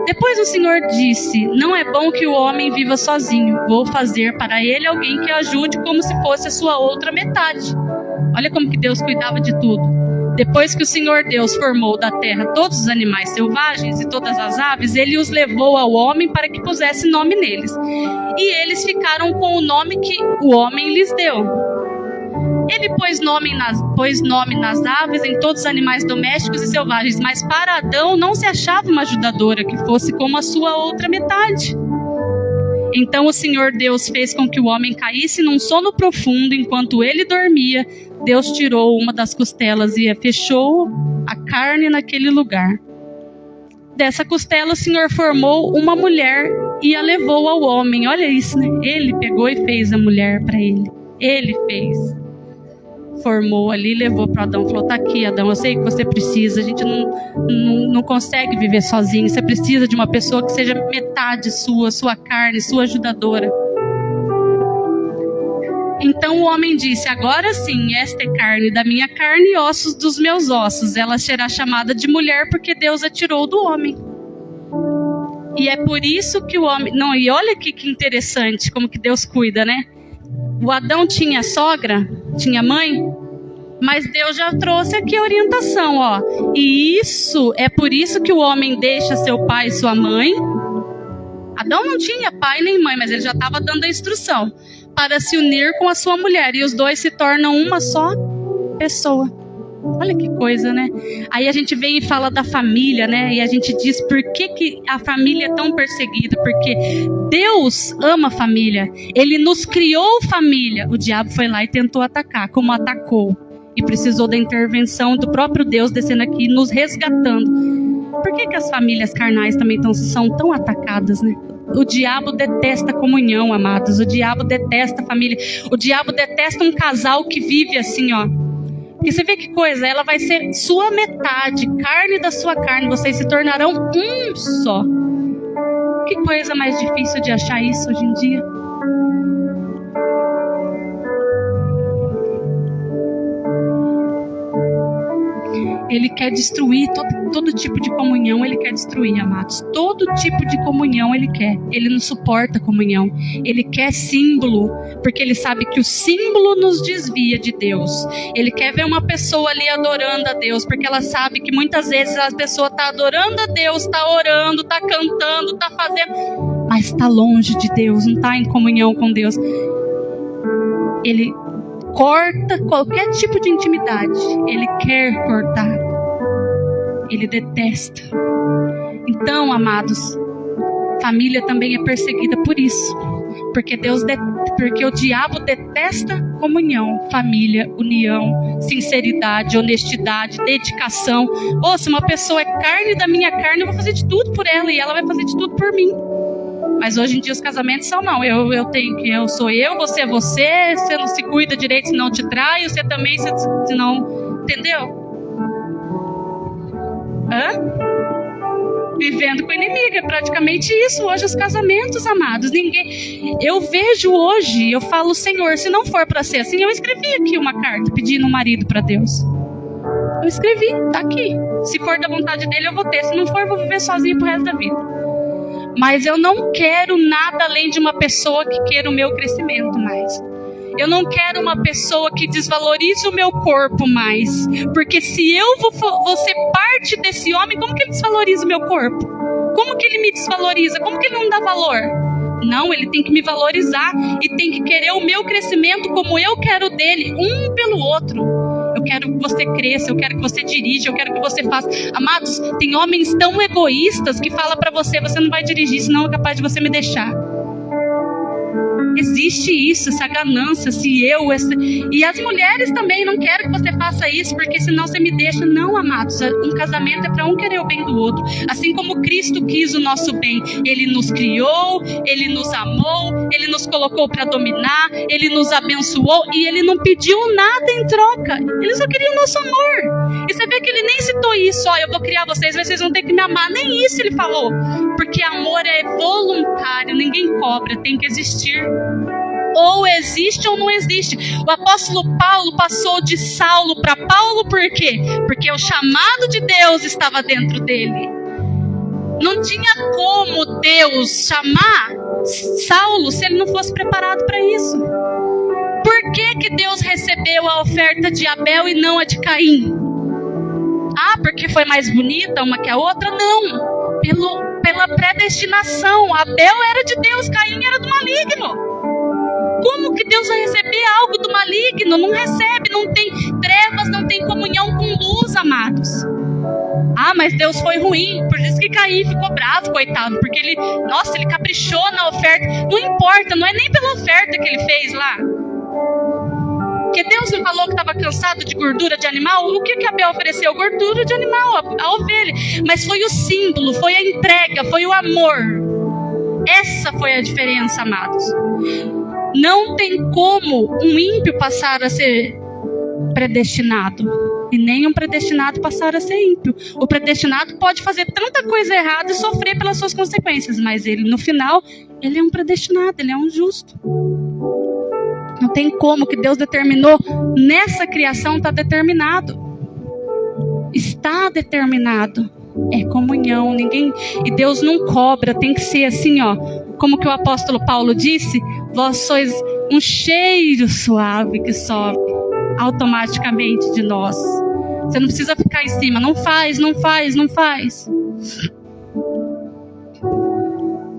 Depois o Senhor disse: não é bom que o homem viva sozinho. Vou fazer para ele alguém que o ajude, como se fosse a sua outra metade. Olha como que Deus cuidava de tudo. Depois que o Senhor Deus formou da terra todos os animais selvagens e todas as aves, ele os levou ao homem para que pusesse nome neles. E eles ficaram com o nome que o homem lhes deu. Ele pôs nome nas aves, em todos os animais domésticos e selvagens, mas para Adão não se achava uma ajudadora que fosse como a sua outra metade. Então o Senhor Deus fez com que o homem caísse num sono profundo. Enquanto ele dormia, Deus tirou uma das costelas e fechou a carne naquele lugar. Dessa costela o Senhor formou uma mulher e a levou ao homem. Olha isso, né? Ele pegou e fez a mulher para ele. Ele fez. Formou ali, levou para Adão, falou: tá aqui, Adão, eu sei que você precisa, a gente não consegue viver sozinho, você precisa de uma pessoa que seja metade sua carne, sua ajudadora. Então o homem disse: agora sim, esta é carne da minha carne e ossos dos meus ossos, ela será chamada de mulher porque Deus a tirou do homem. E é por isso que o homem... Não, e olha que interessante como que Deus cuida, né? O Adão tinha sogra, tinha mãe, mas Deus já trouxe aqui a orientação, ó. E isso é por isso que o homem deixa seu pai e sua mãe. Adão não tinha pai nem mãe, mas ele já estava dando a instrução para se unir com a sua mulher, e os dois se tornam uma só pessoa. Olha que coisa, né? Aí a gente vem e fala da família, né? E a gente diz por que a família é tão perseguida. Porque Deus ama a família. Ele nos criou família. O diabo foi lá e tentou atacar, como atacou. E precisou da intervenção do próprio Deus descendo aqui, nos resgatando. Por que as famílias carnais também são tão atacadas, né? O diabo detesta a comunhão, amados. O diabo detesta a família. O diabo detesta um casal que vive assim, ó. Porque você vê que coisa, ela vai ser sua metade, carne da sua carne, vocês se tornarão um só. Que coisa mais difícil de achar isso hoje em dia. Ele quer destruir todo tipo de comunhão, ele quer destruir, amados. Todo tipo de comunhão ele quer. Ele não suporta comunhão. Ele quer símbolo, porque ele sabe que o símbolo nos desvia de Deus. Ele quer ver uma pessoa ali adorando a Deus, porque ela sabe que muitas vezes a pessoa está adorando a Deus, está orando, está cantando, está fazendo, mas está longe de Deus, não está em comunhão com Deus. Ele corta qualquer tipo de intimidade. Ele quer cortar. Ele detesta. Então, amados, família também é perseguida por isso. Porque o diabo detesta comunhão, família, união, sinceridade, honestidade, dedicação. Se uma pessoa é carne da minha carne, eu vou fazer de tudo por ela e ela vai fazer de tudo por mim. Mas hoje em dia os casamentos são não. Eu sou eu, você é você. Você não se cuida direito, senão te trai. Você também, se não... Entendeu? Vivendo com o inimigo. É praticamente isso hoje os casamentos, amados. Eu vejo hoje, eu falo, Senhor, se não for para ser assim, eu escrevi aqui uma carta pedindo um marido para Deus. Eu escrevi, tá aqui. Se for da vontade dele, eu vou ter. Se não for, eu vou viver sozinho pro resto da vida. Mas eu não quero nada além de uma pessoa que queira o meu crescimento mais. Eu não quero uma pessoa que desvalorize o meu corpo mais. Porque se eu vou ser parte desse homem, como que ele desvaloriza o meu corpo? Como que ele me desvaloriza? Como que ele não dá valor? Não, ele tem que me valorizar e tem que querer o meu crescimento como eu quero dele, um pelo outro. Eu quero que você cresça, eu quero que você dirija, eu quero que você faça. Amados, tem homens tão egoístas que falam pra você não vai dirigir, senão é capaz de você me deixar. Existe isso, essa ganância, e as mulheres também não querem que você faça isso, porque senão você me deixa. Não, amados, um casamento é para um querer o bem do outro, assim como Cristo quis o nosso bem. Ele nos criou, Ele nos amou, Ele nos colocou para dominar, Ele nos abençoou, e Ele não pediu nada em troca. Ele só queria o nosso amor. E você vê que Ele nem citou isso, eu vou criar vocês, mas vocês vão ter que me amar. Nem isso Ele falou, porque amor é voluntário, ninguém cobra, tem que existir. Ou existe ou não existe. O apóstolo Paulo passou de Saulo para Paulo, por quê? Porque o chamado de Deus estava dentro dele. Não tinha como Deus chamar Saulo se ele não fosse preparado para isso. Por que Deus recebeu a oferta de Abel e não a de Caim? Porque foi mais bonita uma que a outra? Não. Pela predestinação. Abel era de Deus, Caim era do maligno. Como que Deus vai receber algo do maligno? Não recebe, não tem trevas, não tem comunhão com luz, amados. Mas Deus foi ruim, por isso que Caim ficou bravo, coitado, porque ele caprichou na oferta. Não importa, não é nem pela oferta que ele fez lá. Porque Deus não falou que estava cansado de gordura de animal? O que Abel ofereceu? Gordura de animal, a ovelha. Mas foi o símbolo, foi a entrega, foi o amor. Essa foi a diferença, amados. Não tem como um ímpio passar a ser predestinado. E nem um predestinado passar a ser ímpio. O predestinado pode fazer tanta coisa errada e sofrer pelas suas consequências. Mas ele, no final, ele é um predestinado, ele é um justo. Não tem como, que Deus determinou nessa criação, está determinado. Está determinado. É comunhão, e Deus não cobra, tem que ser assim, como que o apóstolo Paulo disse, vós sois um cheiro suave que sobe automaticamente de nós. Você não precisa ficar em cima, não faz.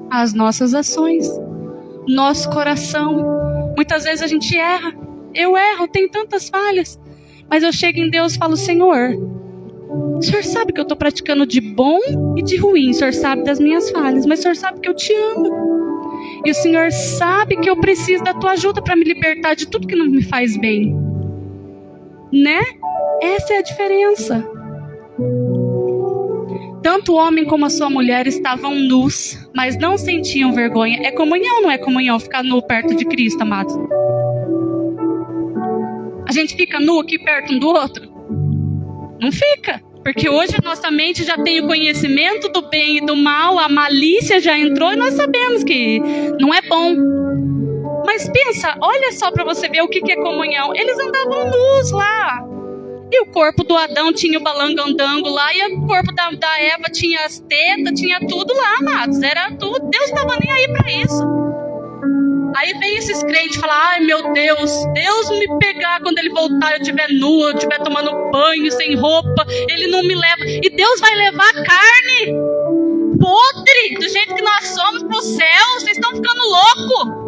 As nossas ações, nosso coração, muitas vezes a gente erra, eu erro, tenho tantas falhas, mas eu chego em Deus e falo, Senhor, o Senhor sabe que eu estou praticando de bom e de ruim. O Senhor sabe das minhas falhas, mas o Senhor sabe que eu te amo. E o Senhor sabe que eu preciso da tua ajuda para me libertar de tudo que não me faz bem. Né? Essa é a diferença. Tanto o homem como a sua mulher estavam nus, mas não sentiam vergonha. É comunhão, não é comunhão ficar nu perto de Cristo, amados? A gente fica nu aqui perto um do outro? Não fica, porque hoje a nossa mente já tem o conhecimento do bem e do mal, a malícia já entrou e nós sabemos que não é bom. Mas pensa, olha só para você ver o que é comunhão. Eles andavam nus lá. E o corpo do Adão tinha o balangandango lá, e o corpo da Eva tinha as tetas, tinha tudo lá, amados. Era tudo. Deus não estava nem aí para isso. Aí vem esses crentes falar: ai meu Deus, Deus me pegar quando Ele voltar, eu estiver nua, eu estiver tomando banho, sem roupa, Ele não me leva. E Deus vai levar a carne podre, do jeito que nós somos, para o céu. Vocês estão ficando loucos.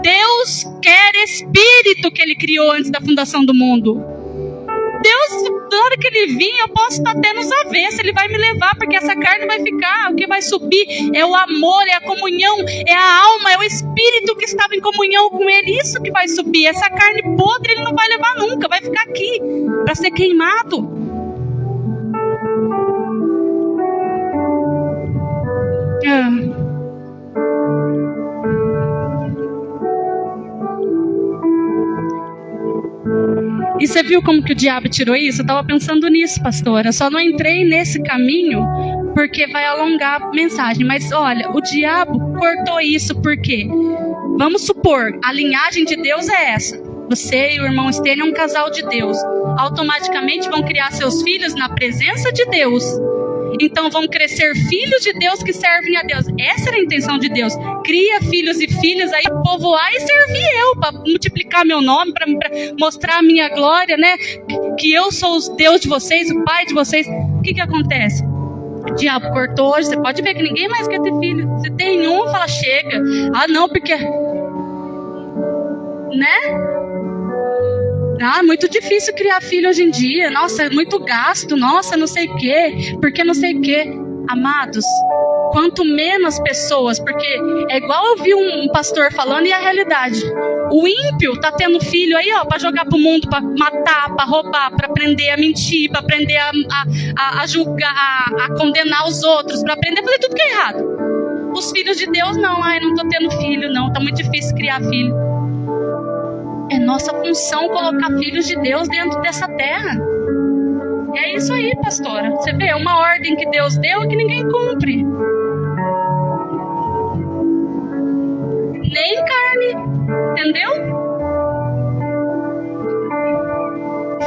Deus quer espírito que Ele criou antes da fundação do mundo. Deus, na hora que Ele vir, eu posso estar até nos avessos, Ele vai me levar, porque essa carne vai ficar. O que vai subir é o amor, é a comunhão, é a alma, é o espírito que estava em comunhão com Ele. Isso que vai subir. Essa carne podre Ele não vai levar nunca, vai ficar aqui para ser queimado. E você viu como que o diabo tirou isso? Eu estava pensando nisso, pastora. Eu só não entrei nesse caminho porque vai alongar a mensagem. Mas olha, o diabo cortou isso porque, vamos supor, a linhagem de Deus é essa. Você e o irmão Estênio é um casal de Deus. Automaticamente vão criar seus filhos na presença de Deus. Então vão crescer filhos de Deus que servem a Deus. Essa era a intenção de Deus. Cria filhos e filhas aí, povoar e servir eu, para multiplicar meu nome, para mostrar a minha glória, né? Que eu sou o Deus de vocês, o Pai de vocês. O que acontece? O diabo cortou hoje. Você pode ver que ninguém mais quer ter filho. Se tem um, fala chega. Ah não, porque... né? Ah, muito difícil criar filho hoje em dia. Nossa, é muito gasto. Nossa, não sei o quê. Porque não sei o quê. Amados, quanto menos pessoas, porque é igual eu vi um pastor falando e a realidade. O ímpio tá tendo filho aí, ó, para jogar pro mundo, para matar, para roubar, para aprender a mentir, para aprender a julgar, a condenar os outros, para aprender a fazer tudo que é errado. Os filhos de Deus não. Ai, não tô tendo filho, não. Tá muito difícil criar filho. É nossa função colocar filhos de Deus dentro dessa terra. E é isso aí, pastora. Você vê, é uma ordem que Deus deu e que ninguém cumpre. Nem carne, entendeu?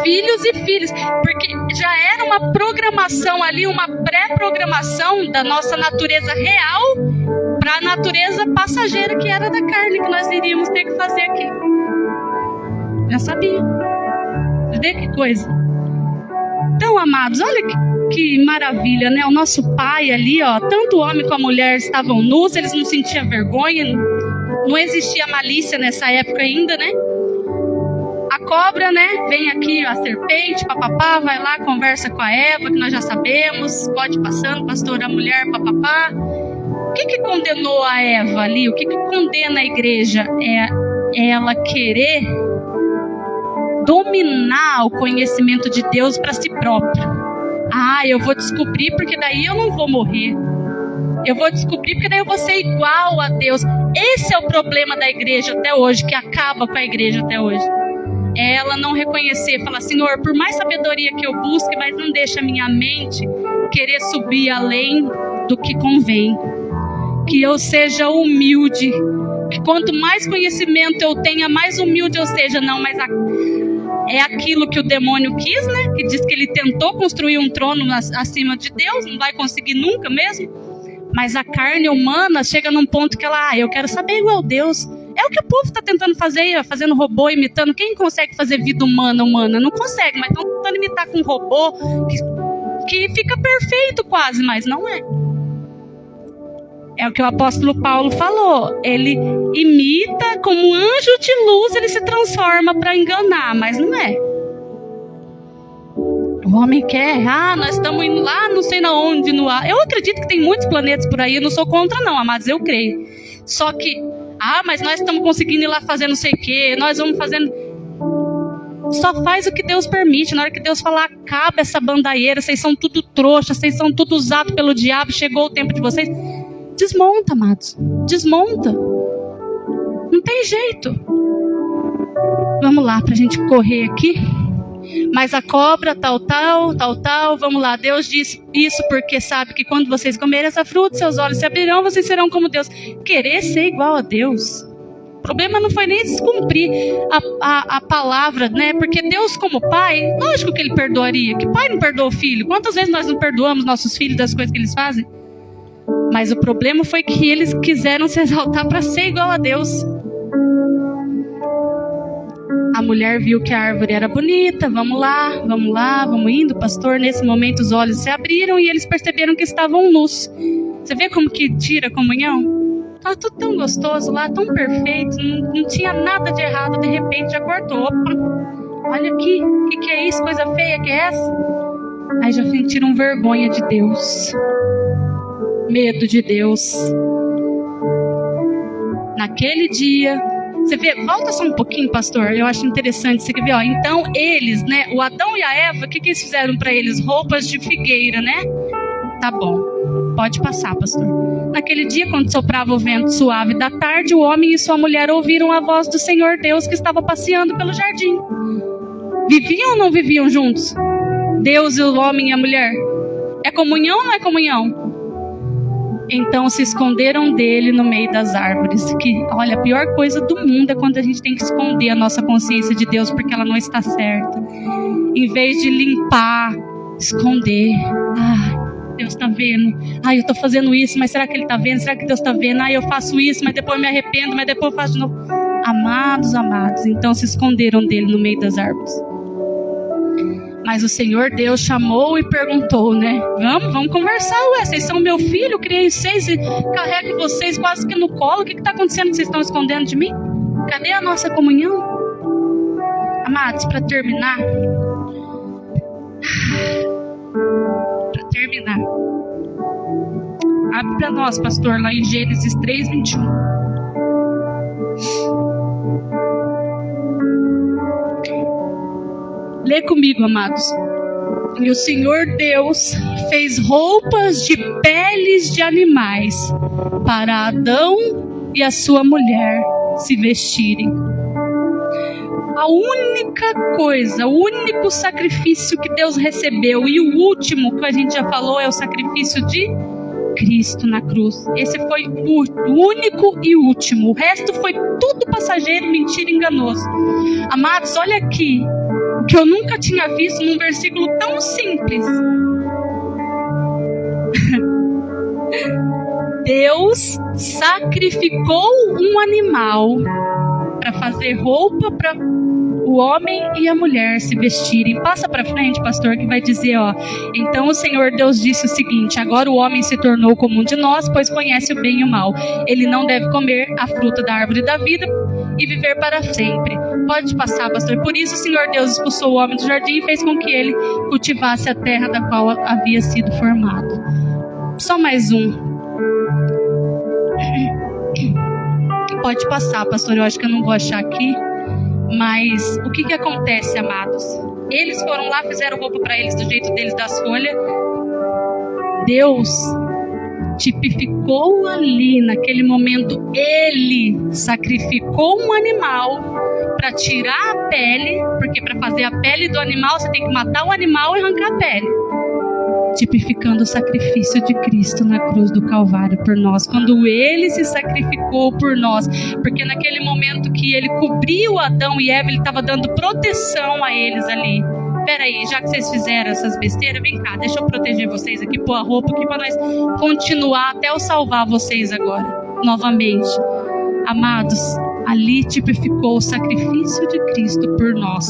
Filhos e filhas, porque já era uma programação ali, uma pré-programação da nossa natureza real para a natureza passageira que era da carne, que nós iríamos ter que fazer aqui. Já sabia. Vê que coisa. Então, amados, olha que maravilha, né? O nosso pai ali, ó, tanto o homem como a mulher estavam nus, eles não sentiam vergonha, não existia malícia nessa época ainda, né? A cobra, né? Vem aqui a serpente, papapá, vai lá, conversa com a Eva, que nós já sabemos, pode ir passando, pastor, a mulher, papapá. O que condenou a Eva ali? O que condena a igreja? É ela querer dominar o conhecimento de Deus para si próprio. Ah, eu vou descobrir porque daí eu não vou morrer. Eu vou descobrir porque daí eu vou ser igual a Deus. Esse é o problema da igreja até hoje, que acaba com a igreja até hoje. É ela não reconhecer, falar: Senhor, por mais sabedoria que eu busque, mas não deixa a minha mente querer subir além do que convém. Que eu seja humilde. Que quanto mais conhecimento eu tenha, mais humilde eu seja. Não, mas é aquilo que o demônio quis, né? Que diz que ele tentou construir um trono acima de Deus, não vai conseguir nunca mesmo. Mas a carne humana chega num ponto que ela, eu quero saber igual Deus. É o que o povo está tentando fazer, fazendo robô, imitando. Quem consegue fazer vida humana? Não consegue, mas estão tentando imitar com um robô que fica perfeito quase, mas não é. É o que o apóstolo Paulo falou. Ele imita, como um anjo de luz, ele se transforma para enganar, mas não é. O homem quer, nós estamos indo lá, não sei na onde, no ar. Eu acredito que tem muitos planetas por aí, eu não sou contra não, amados, eu creio. Só que, mas nós estamos conseguindo ir lá fazer não sei o quê, nós vamos fazendo... Só faz o que Deus permite. Na hora que Deus falar, acaba essa bandaieira, vocês são tudo trouxa, vocês são tudo usados pelo diabo, chegou o tempo de vocês... Desmonta, amados. Desmonta. Não tem jeito. Vamos lá, para a gente correr aqui. Mas a cobra, tal. Vamos lá. Deus diz isso porque sabe que quando vocês comerem essa fruta, seus olhos se abrirão, vocês serão como Deus. Querer ser igual a Deus. problema não foi nem descumprir a palavra, né? Porque Deus, como pai, lógico que ele perdoaria. Que pai não perdoa o filho? Quantas vezes nós não perdoamos nossos filhos das coisas que eles fazem? Mas o problema foi que eles quiseram se exaltar para ser igual a Deus. A mulher viu que a árvore era bonita. Vamos lá, vamos indo, pastor. Nesse momento os olhos se abriram e eles perceberam que estavam nus. Você vê como que tira a comunhão? Estava tudo tão gostoso lá, tão perfeito, não tinha nada de errado, de repente já cortou. Opa, olha aqui, o que é isso? Coisa feia que é essa? Aí já sentiram vergonha de Deus, medo de Deus. Naquele dia, você vê, volta só um pouquinho, pastor, eu acho interessante, você quer ver, ó, então eles, né, o Adão e a Eva, o que eles fizeram para eles? Roupas de figueira, né? Tá bom, pode passar, pastor. Naquele dia, quando soprava o vento suave da tarde, o homem e sua mulher ouviram a voz do Senhor Deus que estava passeando pelo jardim. Viviam ou não viviam juntos? Deus e o homem e a mulher? É comunhão ou não é comunhão? Então se esconderam dele no meio das árvores. Que, olha, a pior coisa do mundo é quando a gente tem que esconder a nossa consciência de Deus porque ela não está certa. Em vez de limpar, esconder. Deus está vendo. Eu estou fazendo isso, mas será que Ele está vendo? Será que Deus está vendo? Eu faço isso, mas depois me arrependo, mas depois eu faço de novo. Amados, então se esconderam dele no meio das árvores. Mas o Senhor Deus chamou e perguntou, né? Vamos conversar, vocês são meu filho, eu criei vocês e carrego vocês quase que no colo. O que está acontecendo que vocês estão escondendo de mim? Cadê a nossa comunhão? Amados, para terminar, abre para nós, pastor, lá em Gênesis 3:21. Lê comigo, amados. E o Senhor Deus fez roupas de peles de animais para Adão e a sua mulher se vestirem. A única coisa, o único sacrifício que Deus recebeu e o último que a gente já falou é o sacrifício de Cristo na cruz. Esse foi o único e último. O resto foi tudo passageiro, mentira, enganoso. Amados, olha aqui, que eu nunca tinha visto num versículo tão simples. Deus sacrificou um animal para fazer roupa para o homem e a mulher se vestirem. Passa para frente, pastor, que vai dizer, ó. Então o Senhor Deus disse o seguinte: agora o homem se tornou como um de nós, pois conhece o bem e o mal. Ele não deve comer a fruta da árvore da vida e viver para sempre. Pode passar, pastor. Por isso o Senhor Deus expulsou o homem do jardim e fez com que ele cultivasse a terra da qual havia sido formado. Só mais um. Pode passar, pastor. Eu acho que eu não vou achar aqui. Mas o que acontece, amados? Eles foram lá, fizeram roupa para eles do jeito deles, das folhas. Deus tipificou ali, naquele momento, Ele sacrificou um animal para tirar a pele, porque para fazer a pele do animal você tem que matar o animal e arrancar a pele. Tipificando o sacrifício de Cristo na cruz do Calvário por nós, quando Ele se sacrificou por nós, porque naquele momento que Ele cobriu Adão e Eva, Ele estava dando proteção a eles ali. Peraí, já que vocês fizeram essas besteiras, vem cá, deixa eu proteger vocês aqui, pôr a roupa aqui para nós continuar até eu salvar vocês agora, novamente. Amados, ali tipificou o sacrifício de Cristo por nós.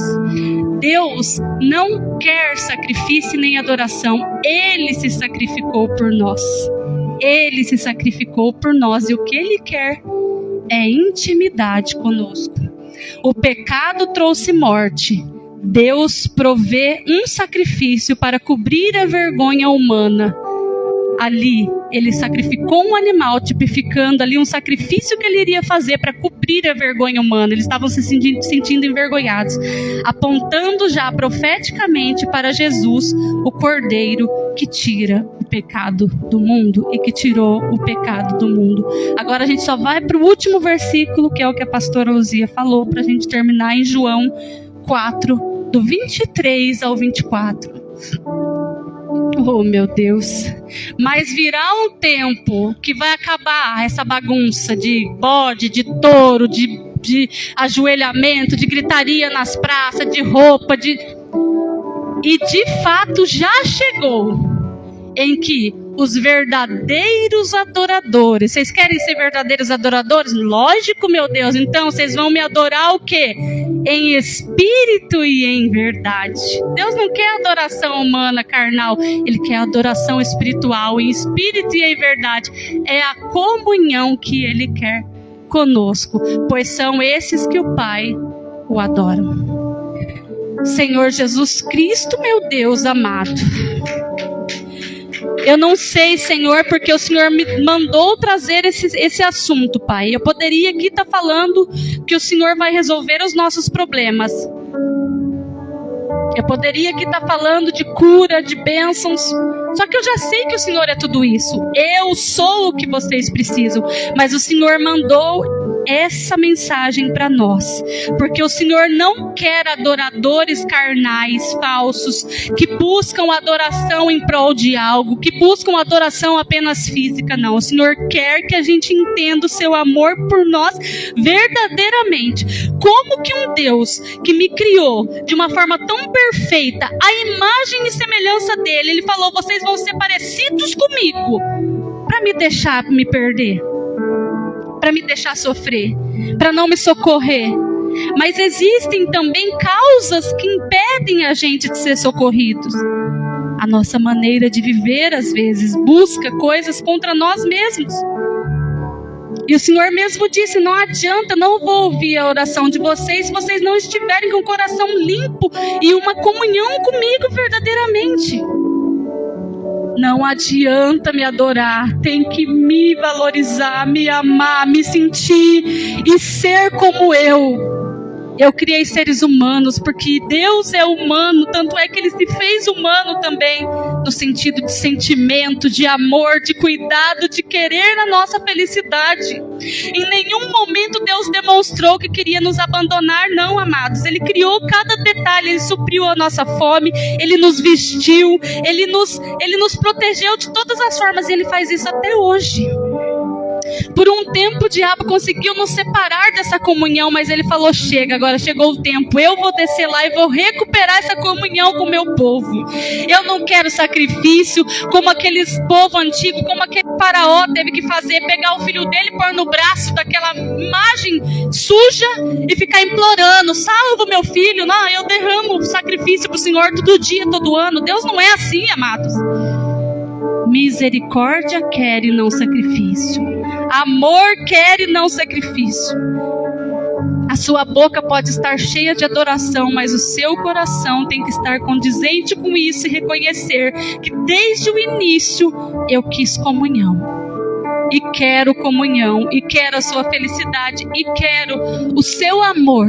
Deus não quer sacrifício nem adoração. Ele se sacrificou por nós. Ele se sacrificou por nós. E o que Ele quer é intimidade conosco. O pecado trouxe morte. Deus provê um sacrifício para cobrir a vergonha humana. Ali, Ele sacrificou um animal, tipificando ali um sacrifício que Ele iria fazer para cobrir a vergonha humana. Eles estavam se sentindo envergonhados, apontando já profeticamente para Jesus, o Cordeiro que tira o pecado do mundo e que tirou o pecado do mundo. Agora a gente só vai para o último versículo, que é o que a pastora Luzia falou, para a gente terminar em João 4, do 23 ao 24. Oh, meu Deus. Mas virá um tempo que vai acabar essa bagunça de bode, de touro, de ajoelhamento, de gritaria nas praças, de roupa, E de fato já chegou em que os verdadeiros adoradores, vocês querem ser verdadeiros adoradores? Lógico, meu Deus, então vocês vão me adorar o quê? Em espírito e em verdade. Deus não quer adoração humana, carnal, Ele quer adoração espiritual, em espírito e em verdade. É a comunhão que Ele quer conosco, pois são esses que o Pai o adoram. Senhor Jesus Cristo, meu Deus amado, eu não sei, Senhor, porque o Senhor me mandou trazer esse assunto, Pai. Eu poderia aqui estar falando que o Senhor vai resolver os nossos problemas. Eu poderia aqui estar falando de cura, de bênçãos. Só que eu já sei que o Senhor é tudo isso. Eu sou o que vocês precisam. Mas o Senhor mandou essa mensagem para nós, porque o Senhor não quer adoradores carnais, falsos, que buscam adoração em prol de algo, que buscam adoração apenas física, não. O Senhor quer que a gente entenda o seu amor por nós verdadeiramente. Como que um Deus que me criou de uma forma tão perfeita, a imagem e semelhança dele, Ele falou, vocês vão ser parecidos comigo, para me deixar me perder, para me deixar sofrer, para não me socorrer. Mas existem também causas que impedem a gente de ser socorridos. A nossa maneira de viver, às vezes, busca coisas contra nós mesmos. E o Senhor mesmo disse, não adianta, não vou ouvir a oração de vocês se vocês não estiverem com o coração limpo e uma comunhão comigo verdadeiramente. Não adianta me adorar, tem que me valorizar, me amar, me sentir e ser como eu. Eu criei seres humanos porque Deus é humano, tanto é que Ele se fez humano também, no sentido de sentimento, de amor, de cuidado, de querer a nossa felicidade. Em nenhum momento Deus demonstrou que queria nos abandonar, não, amados. Ele criou cada detalhe, Ele supriu a nossa fome, Ele nos vestiu, Ele nos protegeu de todas as formas, e Ele faz isso até hoje. Por um tempo o diabo conseguiu nos separar dessa comunhão, mas ele falou, chega, agora chegou o tempo, eu vou descer lá e vou recuperar essa comunhão com o meu povo. Eu não quero sacrifício como aqueles povo antigo, como aquele faraó teve que fazer, pegar o filho dele, pôr no braço daquela imagem suja e ficar implorando, salva meu filho. Não, eu derramo sacrifício para o Senhor todo dia, todo ano. Deus não é assim, amados. Misericórdia quer e não sacrifício. Amor quer e não sacrifício. A sua boca pode estar cheia de adoração, mas o seu coração tem que estar condizente com isso e reconhecer que desde o início eu quis comunhão. E quero comunhão, e quero a sua felicidade, e quero o seu amor,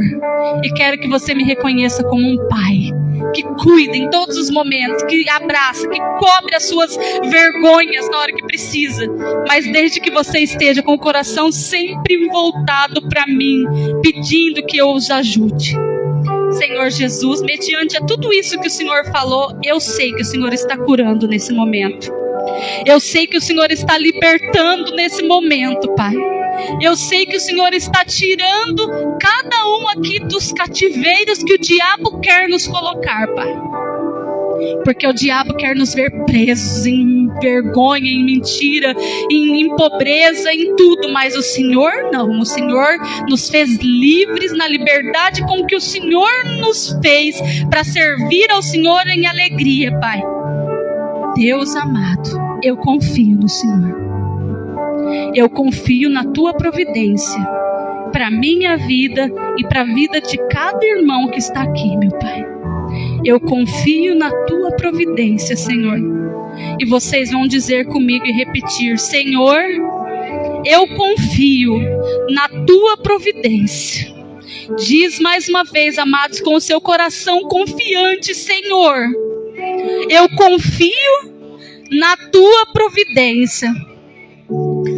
e quero que você me reconheça como um pai, que cuida em todos os momentos, que abraça, que cobre as suas vergonhas na hora que precisa, mas desde que você esteja com o coração sempre voltado para mim, pedindo que eu os ajude. Senhor Jesus, mediante a tudo isso que o Senhor falou, eu sei que o Senhor está curando nesse momento. Eu sei que o Senhor está libertando nesse momento, Pai. Eu sei que o Senhor está tirando cada um aqui dos cativeiros que o diabo quer nos colocar, Pai. Porque o diabo quer nos ver presos em vergonha, em mentira, em pobreza, em tudo. Mas o Senhor não. O Senhor nos fez livres na liberdade com que o Senhor nos fez para servir ao Senhor em alegria, Pai. Deus amado, eu confio no Senhor. Eu confio na Tua providência para a minha vida e para a vida de cada irmão que está aqui, meu Pai. Eu confio na Tua providência, Senhor. E vocês vão dizer comigo e repetir, Senhor, eu confio na Tua providência. Diz mais uma vez, amados, com o seu coração confiante, Senhor, eu confio na Tua providência.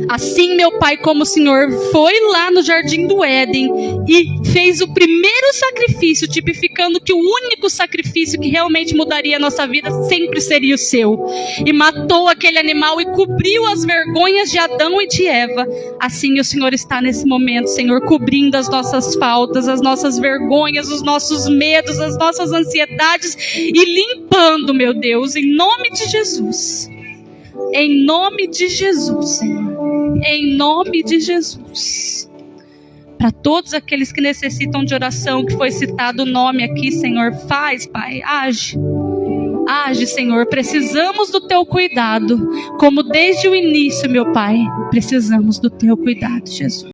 Assim, meu Pai, como o Senhor foi lá no Jardim do Éden e fez o primeiro sacrifício, tipificando que o único sacrifício que realmente mudaria a nossa vida sempre seria o seu, e matou aquele animal e cobriu as vergonhas de Adão e de Eva, assim o Senhor está nesse momento, Senhor, cobrindo as nossas faltas, as nossas vergonhas, os nossos medos, as nossas ansiedades e limpando, meu Deus, em nome de Jesus. Em nome de Jesus, Senhor. Em nome de Jesus. Para todos aqueles que necessitam de oração, que foi citado o nome aqui, Senhor, faz, Pai, age. Age, Senhor, precisamos do Teu cuidado, como desde o início, meu Pai, precisamos do Teu cuidado, Jesus.